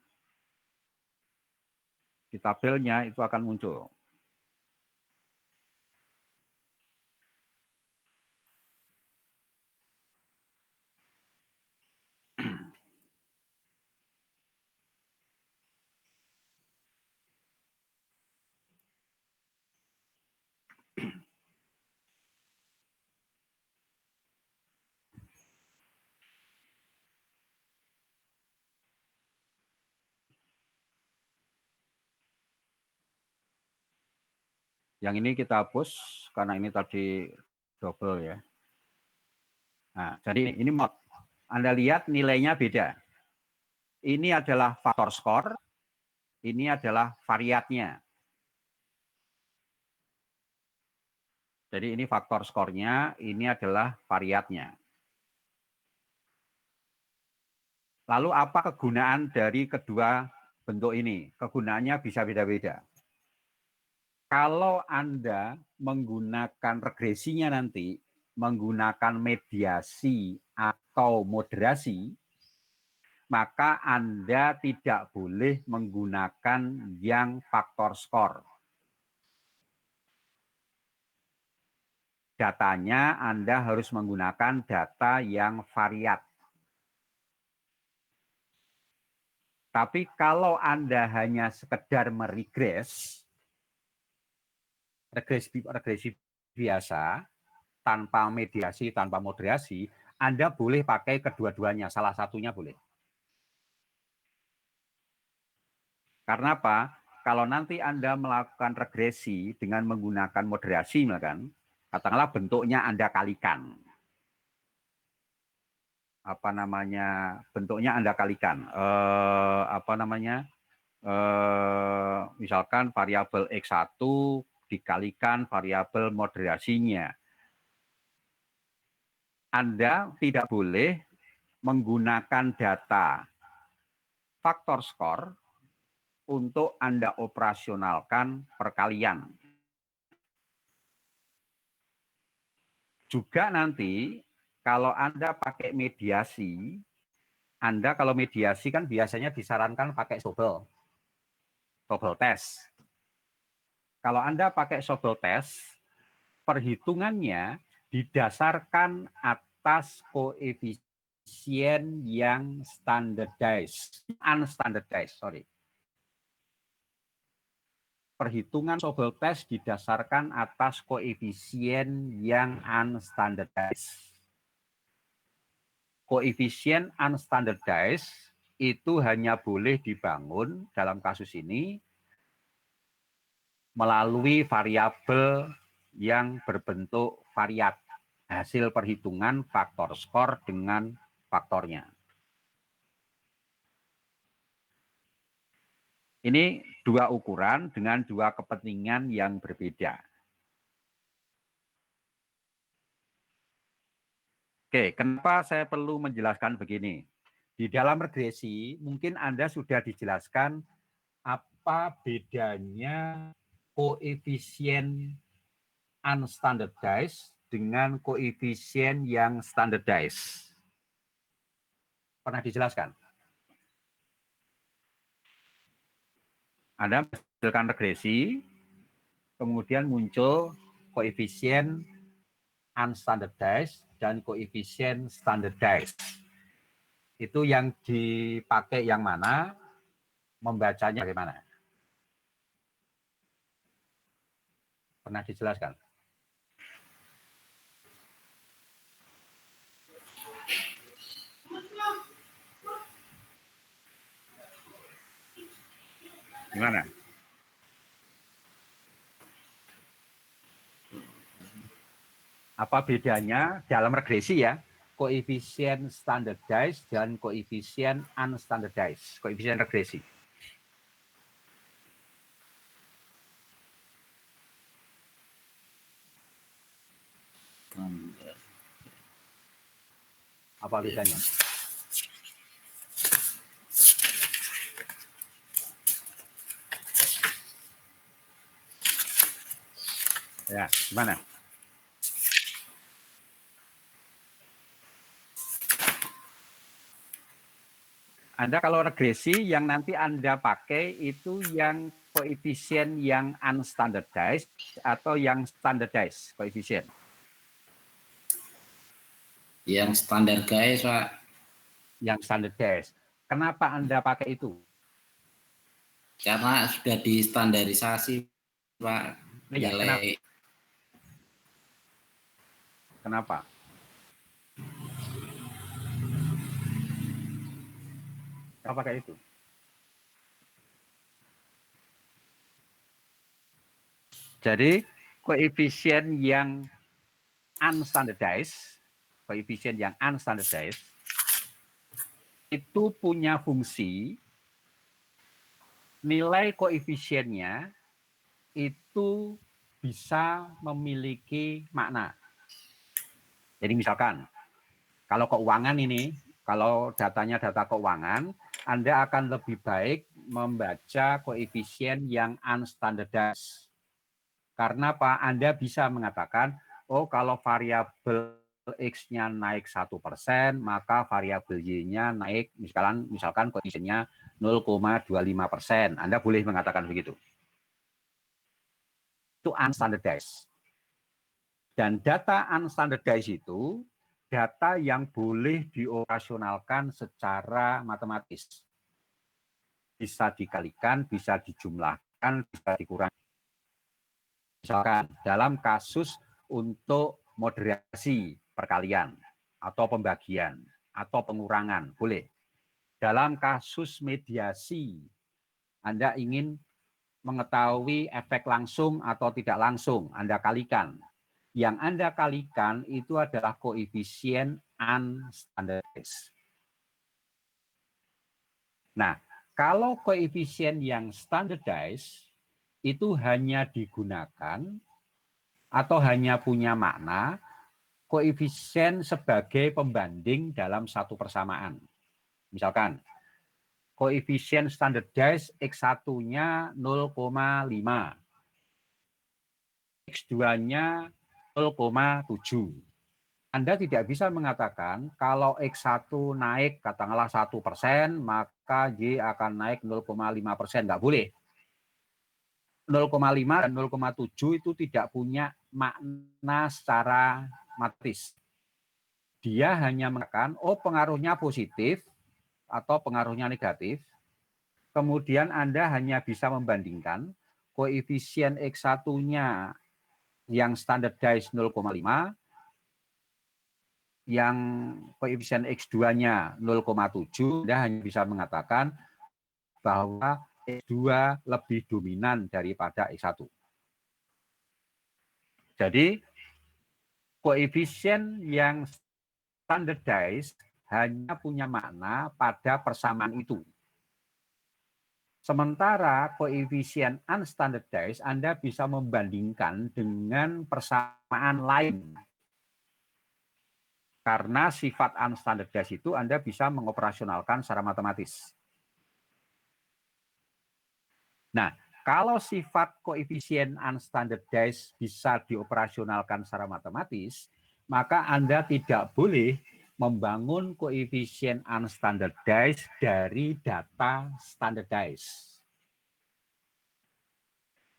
Di tabelnya itu akan muncul. Yang ini kita hapus karena ini tadi double ya. Nah, jadi ini mod. Anda lihat nilainya beda. Ini adalah faktor skor, ini adalah variatnya. Jadi ini faktor skornya, ini adalah variatnya. Lalu apa kegunaan dari kedua bentuk ini? Kegunaannya bisa beda-beda. Kalau Anda menggunakan regresinya nanti, menggunakan mediasi atau moderasi, maka Anda tidak boleh menggunakan yang faktor skor. Datanya Anda harus menggunakan data yang variat. Tapi kalau Anda hanya sekedar meregres, regresi biasa, tanpa mediasi, tanpa moderasi, Anda boleh pakai kedua-duanya, salah satunya boleh. Karena apa? Kalau nanti Anda melakukan regresi dengan menggunakan moderasi, misalkan, katakanlah bentuknya Anda kalikan. Apa namanya? Bentuknya Anda kalikan. Misalkan variabel X1 dikalikan variabel moderasinya. Anda tidak boleh menggunakan data faktor skor untuk Anda operasionalkan perkalian. Juga nanti kalau Anda pakai mediasi, Anda kalau mediasi kan biasanya disarankan pakai Sobel test. Kalau Anda pakai Sobel test, perhitungannya didasarkan atas koefisien yang unstandardized. Perhitungan Sobel test didasarkan atas koefisien yang unstandardized. Koefisien unstandardized itu hanya boleh dibangun dalam kasus ini melalui variabel yang berbentuk variat, hasil perhitungan faktor skor dengan faktornya. Ini dua ukuran dengan dua kepentingan yang berbeda. Oke, kenapa saya perlu menjelaskan begini? Di dalam regresi, mungkin Anda sudah dijelaskan apa bedanya koefisien unstandardized dengan koefisien yang standardized. Pernah dijelaskan? Anda menghasilkan regresi, kemudian muncul koefisien unstandardized dan koefisien standardized. Itu yang dipakai yang mana, membacanya bagaimana? Pernah dijelaskan? Gimana? Apa bedanya dalam regresi ya? Koefisien standardized dan koefisien unstandardized. Koefisien regresi. Apa tulisannya? Ya, gimana? Anda kalau regresi yang nanti Anda pakai itu yang koefisien yang unstandardized atau yang standardized koefisien?
Yang standar guys, Pak.
Yang standardized. Kenapa Anda pakai itu?
Karena sudah distandarisasi, Pak.
Ya,
Nilai.
Kenapa? Kenapa pakai itu? Jadi koefisien yang unstandardized, itu punya fungsi nilai koefisiennya itu bisa memiliki makna. Jadi misalkan kalau keuangan ini, kalau datanya data keuangan, Anda akan lebih baik membaca koefisien yang unstandardized. Karena Pak, Anda bisa mengatakan, oh kalau variabel X-nya naik 1%, maka variabel Y-nya naik, misalkan koefisiennya 0,25%. Anda boleh mengatakan begitu. Itu unstandardized. Dan data unstandardized itu data yang boleh dioperasionalkan secara matematis. Bisa dikalikan, bisa dijumlahkan, bisa dikurangi. Misalkan dalam kasus untuk moderasi perkalian atau pembagian atau pengurangan, boleh. Dalam kasus mediasi, Anda ingin mengetahui efek langsung atau tidak langsung, Anda kalikan. Yang Anda kalikan itu adalah koefisien unstandardized. Nah, kalau koefisien yang standardized itu hanya digunakan atau hanya punya makna koefisien sebagai pembanding dalam satu persamaan. Misalkan, koefisien standardized X1-nya 0,5, X2-nya 0,7. Anda tidak bisa mengatakan kalau X1 naik katakanlah 1%, maka Y akan naik 0,5%. Nggak boleh. 0,5 dan 0,7 itu tidak punya makna secara matematis. Dia hanya mengatakan, oh pengaruhnya positif atau pengaruhnya negatif. Kemudian Anda hanya bisa membandingkan koefisien X1-nya yang standardized 0,5, yang koefisien X2-nya 0,7, Anda hanya bisa mengatakan bahwa X2 lebih dominan daripada X1. Jadi, koefisien yang standardized hanya punya makna pada persamaan itu. Sementara koefisien unstandardized Anda bisa membandingkan dengan persamaan lain. Karena sifat unstandardized itu Anda bisa mengoperasionalkan secara matematis. Nah, kalau sifat koefisien unstandardized bisa dioperasionalkan secara matematis, maka Anda tidak boleh membangun koefisien unstandardized dari data standardized.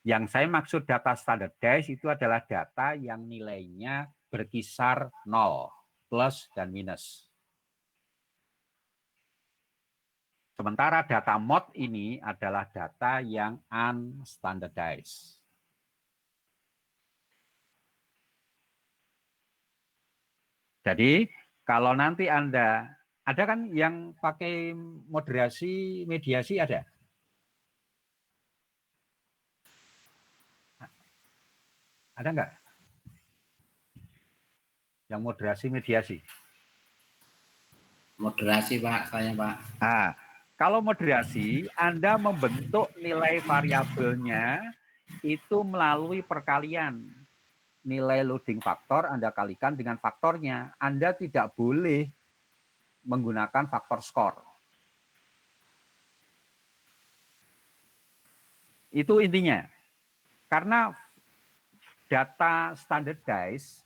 Yang saya maksud data standardized itu adalah data yang nilainya berkisar 0, plus dan minus. Sementara data mod ini adalah data yang unstandardized. Jadi, kalau nanti Anda, ada kan yang pakai moderasi, mediasi ada? Ada enggak? Yang moderasi, mediasi?
Moderasi, Pak, saya, Pak.
Nah, kalau moderasi, Anda membentuk nilai variabelnya itu melalui perkalian. Nilai loading faktor Anda kalikan dengan faktornya. Anda tidak boleh menggunakan faktor skor. Itu intinya. Karena data standardized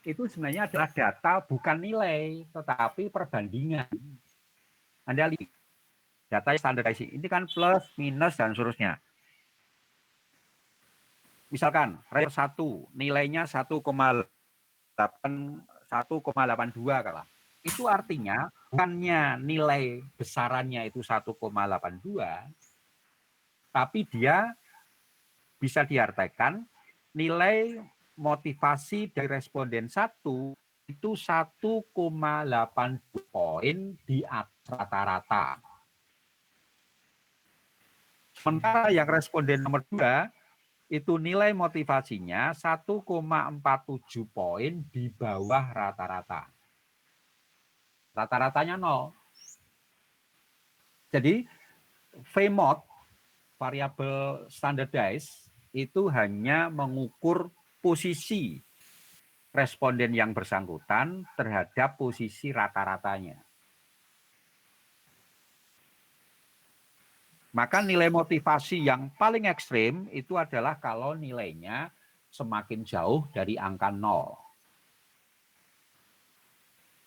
itu sebenarnya adalah data bukan nilai, tetapi perbandingan. Anda lihat, data standardized ini kan plus, minus, dan seterusnya. Misalkan, rate 1, nilainya 1,82 kalah. Itu artinya, bukannya nilai besarannya itu 1,82, tapi dia bisa diartikan nilai motivasi dari responden 1 itu 1,8 poin di atas rata-rata. Sementara yang responden nomor 2 itu nilai motivasinya 1,47 poin di bawah rata-rata. Rata-ratanya 0. Jadi VMOD, variabel standardized, itu hanya mengukur posisi responden yang bersangkutan terhadap posisi rata-ratanya. Maka nilai motivasi yang paling ekstrim itu adalah kalau nilainya semakin jauh dari angka 0.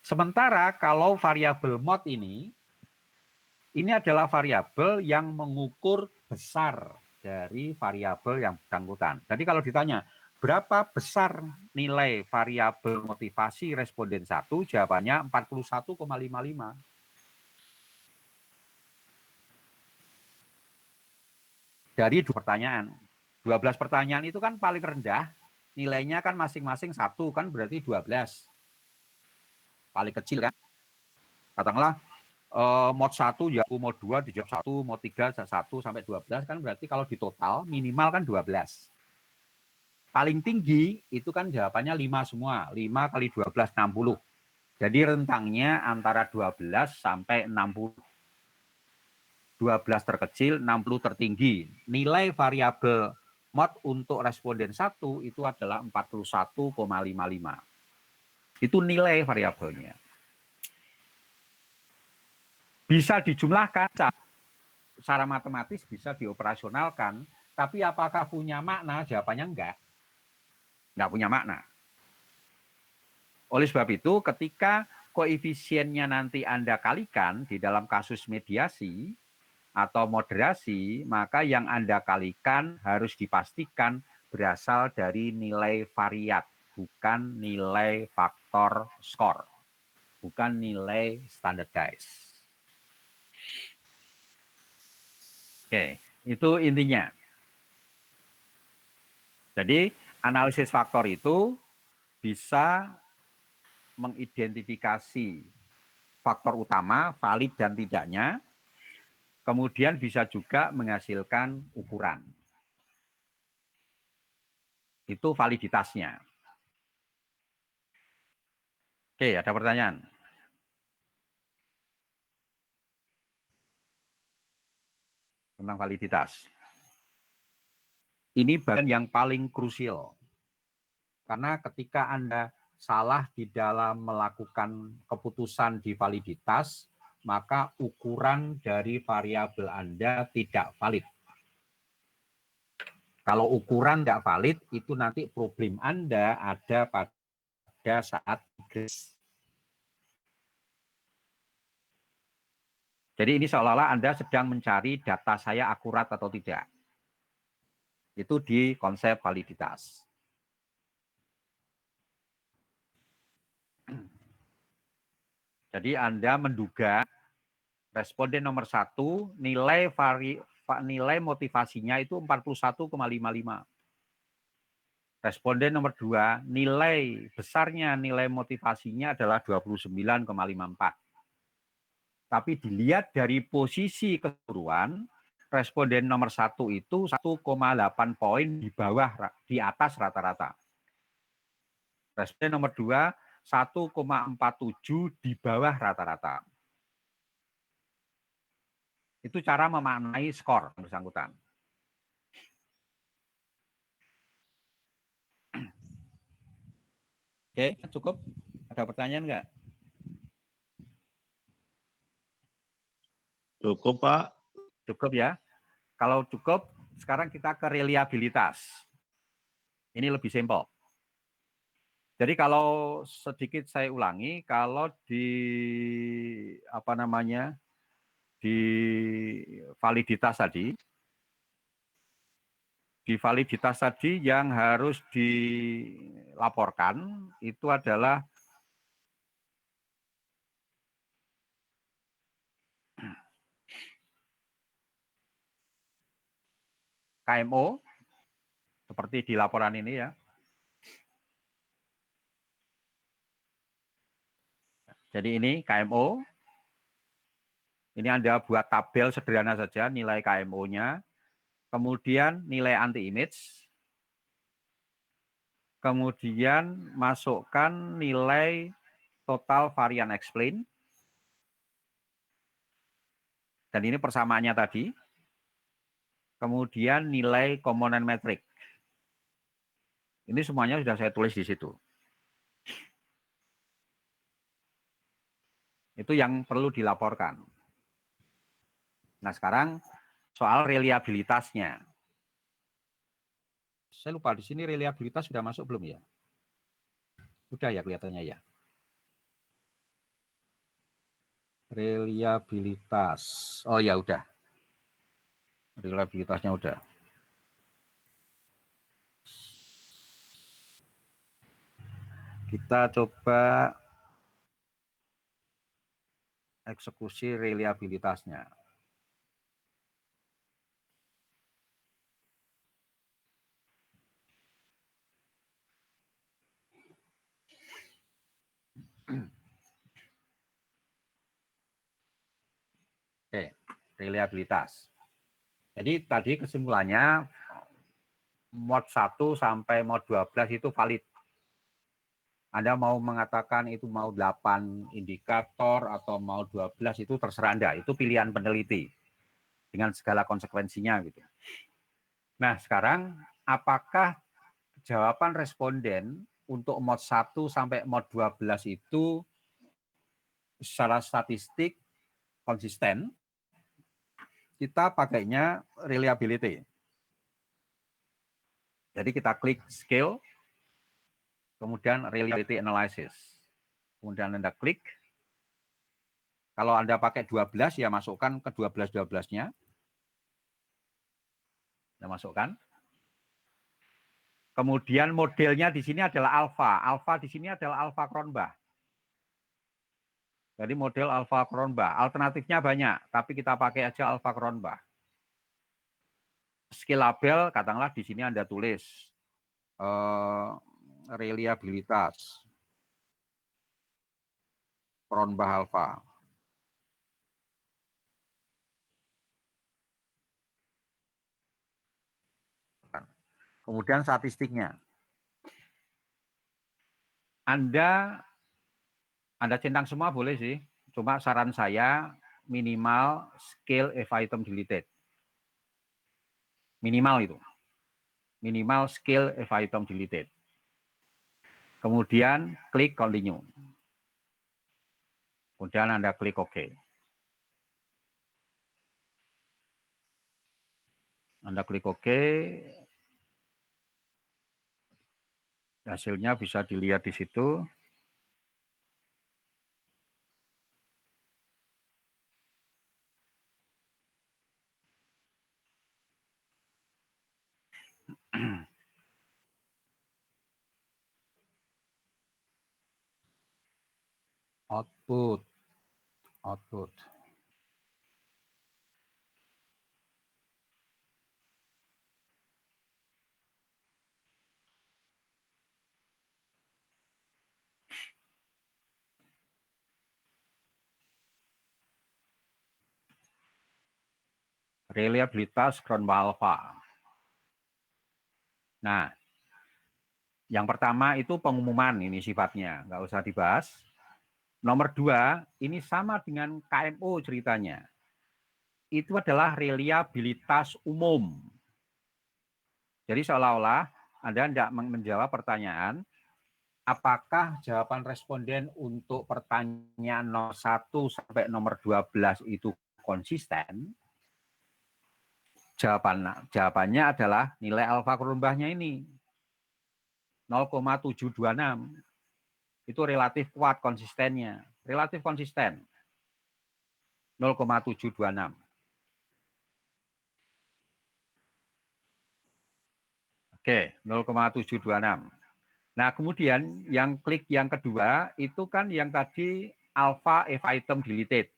Sementara kalau variabel mod ini adalah variabel yang mengukur besar dari variabel yang bersangkutan. Jadi kalau ditanya, berapa besar nilai variabel motivasi responden 1? Jawabannya 41,55. Dari 2 pertanyaan. 12 pertanyaan itu kan paling rendah, nilainya kan masing-masing 1, kan berarti 12. Paling kecil kan. Katakanlah mod 1 ya mod 2 dijawab 1, mod 3 1 sampai 12 kan berarti kalau di total minimal kan 12. Paling tinggi itu kan jawabannya 5 semua. 5 kali 12 60. Jadi rentangnya antara 12 sampai 60. 12 terkecil, 60 tertinggi. Nilai variabel mod untuk responden 1 itu adalah 41,55. Itu nilai variabelnya. Bisa dijumlahkan secara matematis, bisa dioperasionalkan, tapi apakah punya makna? Jawabannya enggak. Enggak punya makna. Oleh sebab itu, ketika koefisiennya nanti Anda kalikan di dalam kasus mediasi atau moderasi, maka yang Anda kalikan harus dipastikan berasal dari nilai variat, bukan nilai faktor skor, bukan nilai standardized. Oke, itu intinya. Jadi, analisis faktor itu bisa mengidentifikasi faktor utama, valid dan tidaknya, kemudian bisa juga menghasilkan ukuran. Itu validitasnya. Oke, ada pertanyaan? Tentang validitas. Ini bagian yang paling krusial. Karena ketika Anda salah di dalam melakukan keputusan di validitas, maka ukuran dari variabel Anda tidak valid. Kalau ukuran tidak valid, itu nanti problem Anda ada pada saat regres. Jadi ini seolah-olah Anda sedang mencari data saya akurat atau tidak. Itu di konsep validitas. Jadi Anda menduga responden nomor 1 nilai motivasinya itu 41,55. Responden nomor 2 nilai besarnya nilai motivasinya adalah 29,54. Tapi dilihat dari posisi keseluruhan, responden nomor 1 itu 1,8 poin di atas rata-rata. Responden nomor 2 1,47 di bawah rata-rata. Itu cara memaknai skor yang bersangkutan. Oke, cukup? Ada pertanyaan enggak?
Cukup, Pak.
Cukup ya. Kalau cukup, sekarang kita ke reliabilitas. Ini lebih simpel. Jadi kalau sedikit saya ulangi, kalau di di validitas tadi yang harus dilaporkan itu adalah KMO, seperti di laporan ini ya. Jadi ini KMO. Ini Anda buat tabel sederhana saja nilai KMO-nya. Kemudian nilai anti-image. Kemudian masukkan nilai total varian explain. Dan ini persamaannya tadi. Kemudian nilai komponen metrik. Ini semuanya sudah saya tulis di situ. Itu yang perlu dilaporkan. Nah, sekarang soal reliabilitasnya. Saya lupa di sini reliabilitas sudah masuk belum ya? Sudah ya kelihatannya ya. Reliabilitas. Oh ya udah. Reliabilitasnya udah. Kita coba eksekusi reliabilitasnya. Oke, reliabilitas. Jadi tadi kesimpulannya mod 1 sampai mod 12 itu valid. Anda mau mengatakan itu mau 8 indikator atau mau 12 itu terserah Anda, itu pilihan peneliti dengan segala konsekuensinya gitu. Nah, sekarang apakah jawaban responden untuk mod 1 sampai mod 12 itu secara statistik konsisten? Kita pakainya reliability. Jadi kita klik scale, kemudian reliability analysis. Kemudian Anda klik. Kalau Anda pakai 12, ya masukkan ke 12-12-nya. Anda masukkan. Kemudian modelnya di sini adalah alpha. Alpha di sini adalah alpha Cronbach. Jadi model alpha Cronbach. Alternatifnya banyak, tapi kita pakai aja alpha Cronbach. Skill label, katakanlah di sini Anda tulis reliabilitas Cronbach alpha. Kemudian statistiknya. Anda centang semua boleh sih, cuma saran saya minimal scale if item deleted. Minimal itu. Minimal scale if item deleted. Kemudian klik continue. Kemudian Anda klik OK. Anda klik OK. Hasilnya bisa dilihat di situ. Output. Reliabilitas Cronbach alpha. Nah, yang pertama itu pengumuman, ini sifatnya, nggak usah dibahas. Nomor 2, ini sama dengan KMO ceritanya. Itu adalah reliabilitas umum. Jadi seolah-olah Anda tidak menjawab pertanyaan, apakah jawaban responden untuk pertanyaan nomor 1 sampai nomor 12 itu konsisten, jawabannya adalah nilai alfa Kronbachnya ini 0,726. Itu relatif kuat konsistennya, relatif konsisten 0,726. Oke, 0,726. Nah, kemudian yang klik yang kedua itu kan yang tadi alpha if item deleted.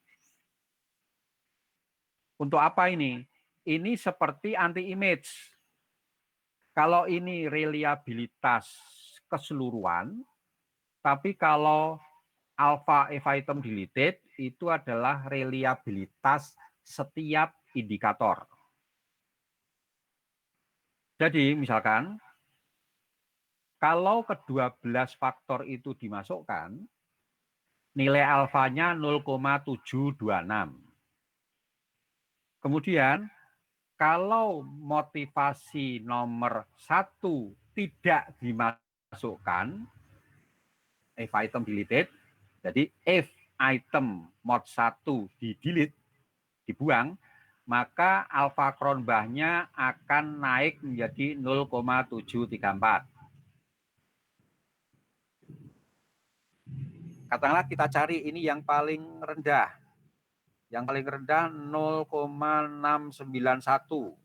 Untuk apa ini? Ini seperti anti-image. Kalau ini reliabilitas keseluruhan, tapi kalau alpha if item deleted itu adalah reliabilitas setiap indikator. Jadi misalkan, kalau ke-12 faktor itu dimasukkan, nilai alfanya 0,726. Kemudian, kalau motivasi nomor 1 tidak dimasukkan, if item deleted, jadi if item mod 1 di-delete, dibuang, maka alfa Kronbachnya akan naik menjadi 0,734. Katakanlah kita cari ini yang paling rendah. Yang paling rendah 0,691.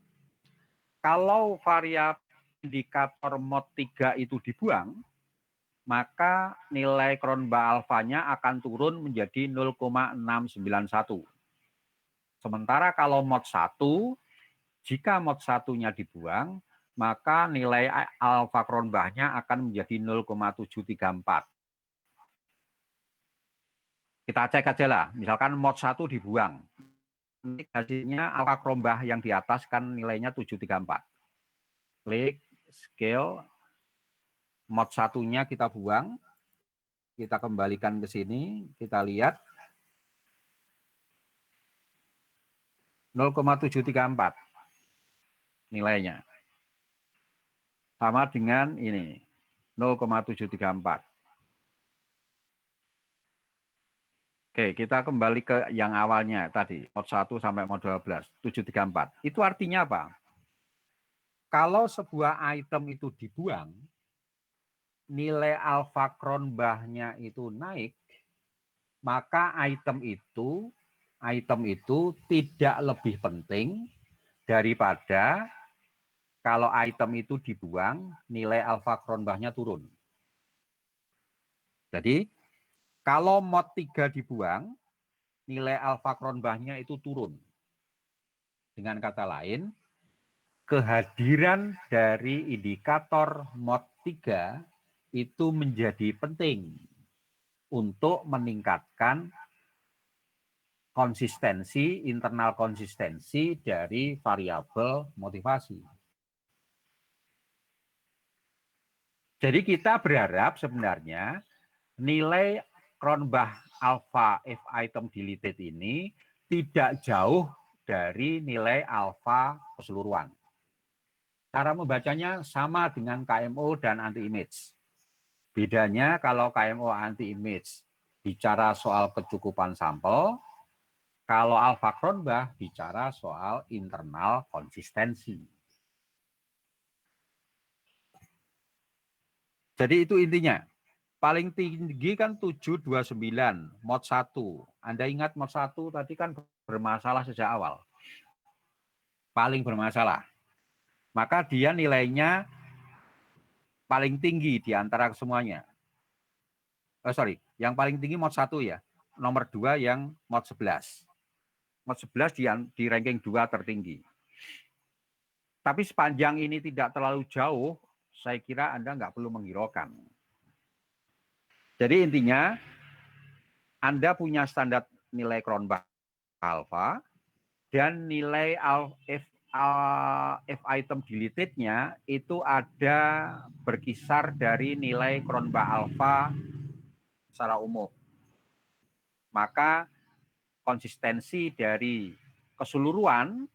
Kalau variabel indikator mod 3 itu dibuang, maka nilai Kronbach alfanya akan turun menjadi 0,691. Sementara kalau mod 1, jika mod 1-nya dibuang, maka nilai alfa Kronbachnya akan menjadi 0,734. Kita cek aja lah, misalkan mod 1 dibuang. Hasilnya alfa Kronbach yang di atas kan nilainya 734. Klik, scale, mod 1-nya kita buang. Kita kembalikan ke sini, kita lihat. 0,734 nilainya. Sama dengan ini, 0,734. Oke, kita kembali ke yang awalnya tadi, mod 1 sampai mod 12, 734. Itu artinya apa? Kalau sebuah item itu dibuang, nilai alfa Kronbachnya itu naik, maka item itu tidak lebih penting daripada kalau item itu dibuang, nilai alfa Kronbachnya turun. Jadi, kalau mod 3 dibuang, nilai alfa Kronbachnya itu turun. Dengan kata lain, kehadiran dari indikator mod 3 itu menjadi penting untuk meningkatkan konsistensi, internal konsistensi dari variabel motivasi. Jadi kita berharap sebenarnya nilai Kronbach alpha if item deleted ini tidak jauh dari nilai alfa keseluruhan. Cara membacanya sama dengan KMO dan anti-image. Bedanya kalau KMO anti-image bicara soal kecukupan sampel, kalau alfa Kronbach bicara soal internal konsistensi. Jadi itu intinya. Paling tinggi kan 729 mod 1. Anda ingat mod 1 tadi kan bermasalah sejak awal. Paling bermasalah. Maka dia nilainya paling tinggi di antara semuanya. Yang paling tinggi mod 1 ya. Nomor 2 yang mod 11. Mod 11 di ranking 2 tertinggi. Tapi sepanjang ini tidak terlalu jauh, saya kira Anda nggak perlu menghiraukan. Jadi intinya, Anda punya standar nilai Kronbach alpha, dan nilai if item deleted-nya itu ada berkisar dari nilai Kronbach alpha secara umum. Maka konsistensi dari keseluruhan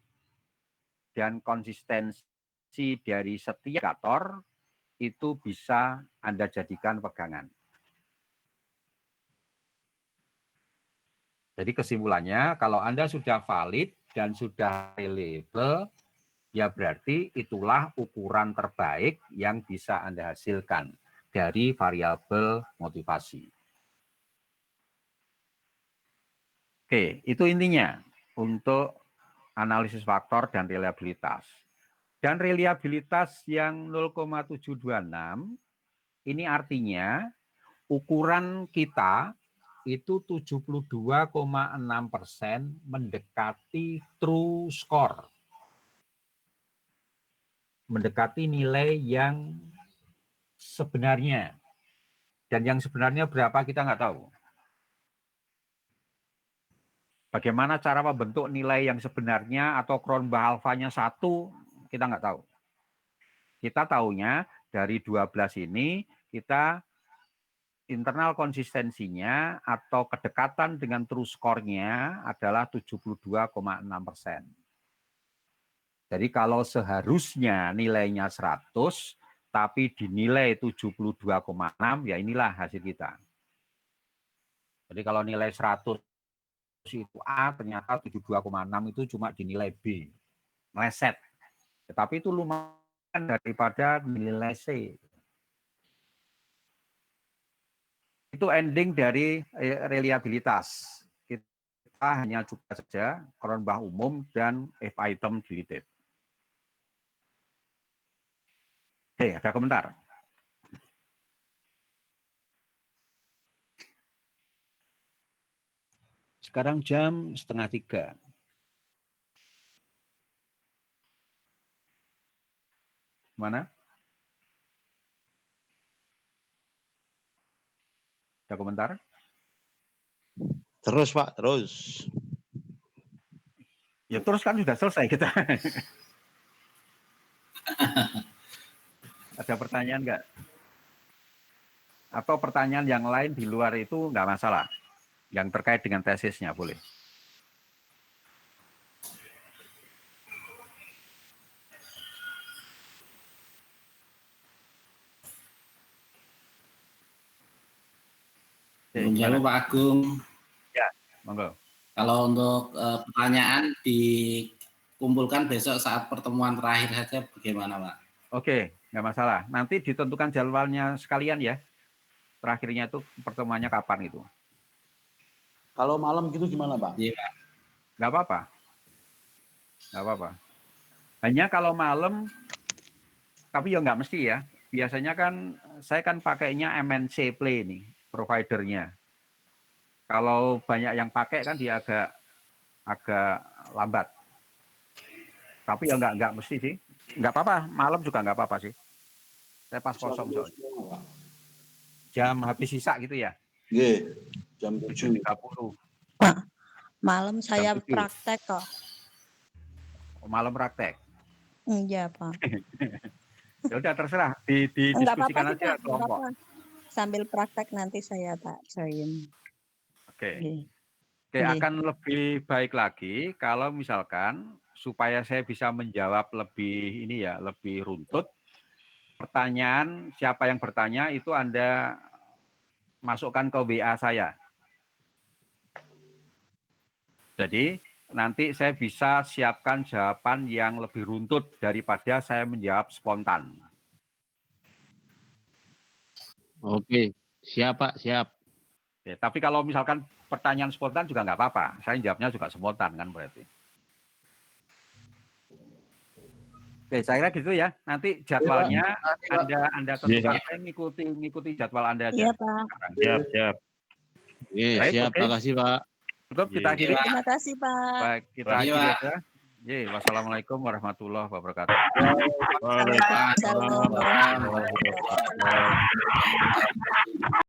dan konsistensi dari setiap indikator itu bisa Anda jadikan pegangan. Jadi kesimpulannya, kalau Anda sudah valid dan sudah reliable, ya berarti itulah ukuran terbaik yang bisa Anda hasilkan dari variabel motivasi. Oke, itu intinya untuk analisis faktor dan reliabilitas. Dan reliabilitas yang 0,726 ini artinya ukuran kita itu 72,6% mendekati true score. Mendekati nilai yang sebenarnya. Dan yang sebenarnya berapa kita nggak tahu. Bagaimana cara membentuk nilai yang sebenarnya atau Cronbach alfanya 1, kita nggak tahu. Kita tahunya dari 12 ini, kita internal konsistensinya atau kedekatan dengan true score-nya adalah 72,6%. Jadi kalau seharusnya nilainya 100, tapi dinilai 72,6, ya inilah hasil kita. Jadi kalau nilai 100 itu A, ternyata 72,6 itu cuma dinilai B. Meleset. Tetapi itu lumayan daripada nilai C. Itu ending dari reliabilitas. Kita hanya coba saja Cronbach umum dan if item deleted. Oke, ada komentar? Sekarang jam 2:30. Mana? Ada komentar?
Terus Pak, terus.
Ya terus kan sudah selesai kita. Ada pertanyaan nggak? Atau pertanyaan yang lain di luar itu nggak masalah? Yang terkait dengan tesisnya boleh.
Halo Pak Agung.
Ya, monggo.
Kalau untuk pertanyaan dikumpulkan besok saat pertemuan terakhir saja bagaimana Pak?
Oke, nggak masalah. Nanti ditentukan jadwalnya sekalian ya. Terakhirnya itu pertemuannya kapan itu?
Kalau malam gitu gimana Pak?
Iya Pak.
Nggak apa-apa. Nggak apa-apa. Hanya kalau malam, tapi ya nggak mesti ya. Biasanya kan, saya kan pakainya MNC Play nih, providernya. Kalau banyak yang pakai kan dia agak lambat. Tapi ya nggak mesti sih. Nggak apa-apa, malam juga nggak apa-apa sih. Saya pas kosong soalnya. Jam habis sisa gitu ya?
Iya, jam 7.30.
Pak, malam saya
Jam 7.
praktek kok.
Malam praktek.
Iya, Pak.
Ya udah terserah,
Enggak apa-apa
didiskusikan
sih,
aja
Pak. Enggak
kelompok.
apa. Sambil praktek nanti saya tak join.
Oke.
Oke.
Oke,
Oke.
akan lebih baik lagi kalau misalkan supaya saya bisa menjawab lebih ini ya, lebih runtut. Pertanyaan siapa yang bertanya itu Anda masukkan ke WA saya. Jadi nanti saya bisa siapkan jawaban yang lebih runtut daripada saya menjawab spontan.
Oke, siap Pak, siap.
Ya, tapi kalau misalkan pertanyaan spontan juga nggak apa-apa. Saya jawabnya juga spontan kan berarti. Oke, saya kira gitu ya. Nanti jadwalnya Anda tentukan. Saya ngikuti jadwal Anda aja.
Iya, Pak.
Siap. Oke,
Baik,
siap.
oke.
Terima kasih Pak.
Cukup kita akhiri.
Terima kasih, Pak.
Baik, kita
Iya,
akhiri
Pak.
aja. Wassalamualaikum warahmatullahi wabarakatuh.
Waalaikumsalam warahmatullahi wabarakatuh.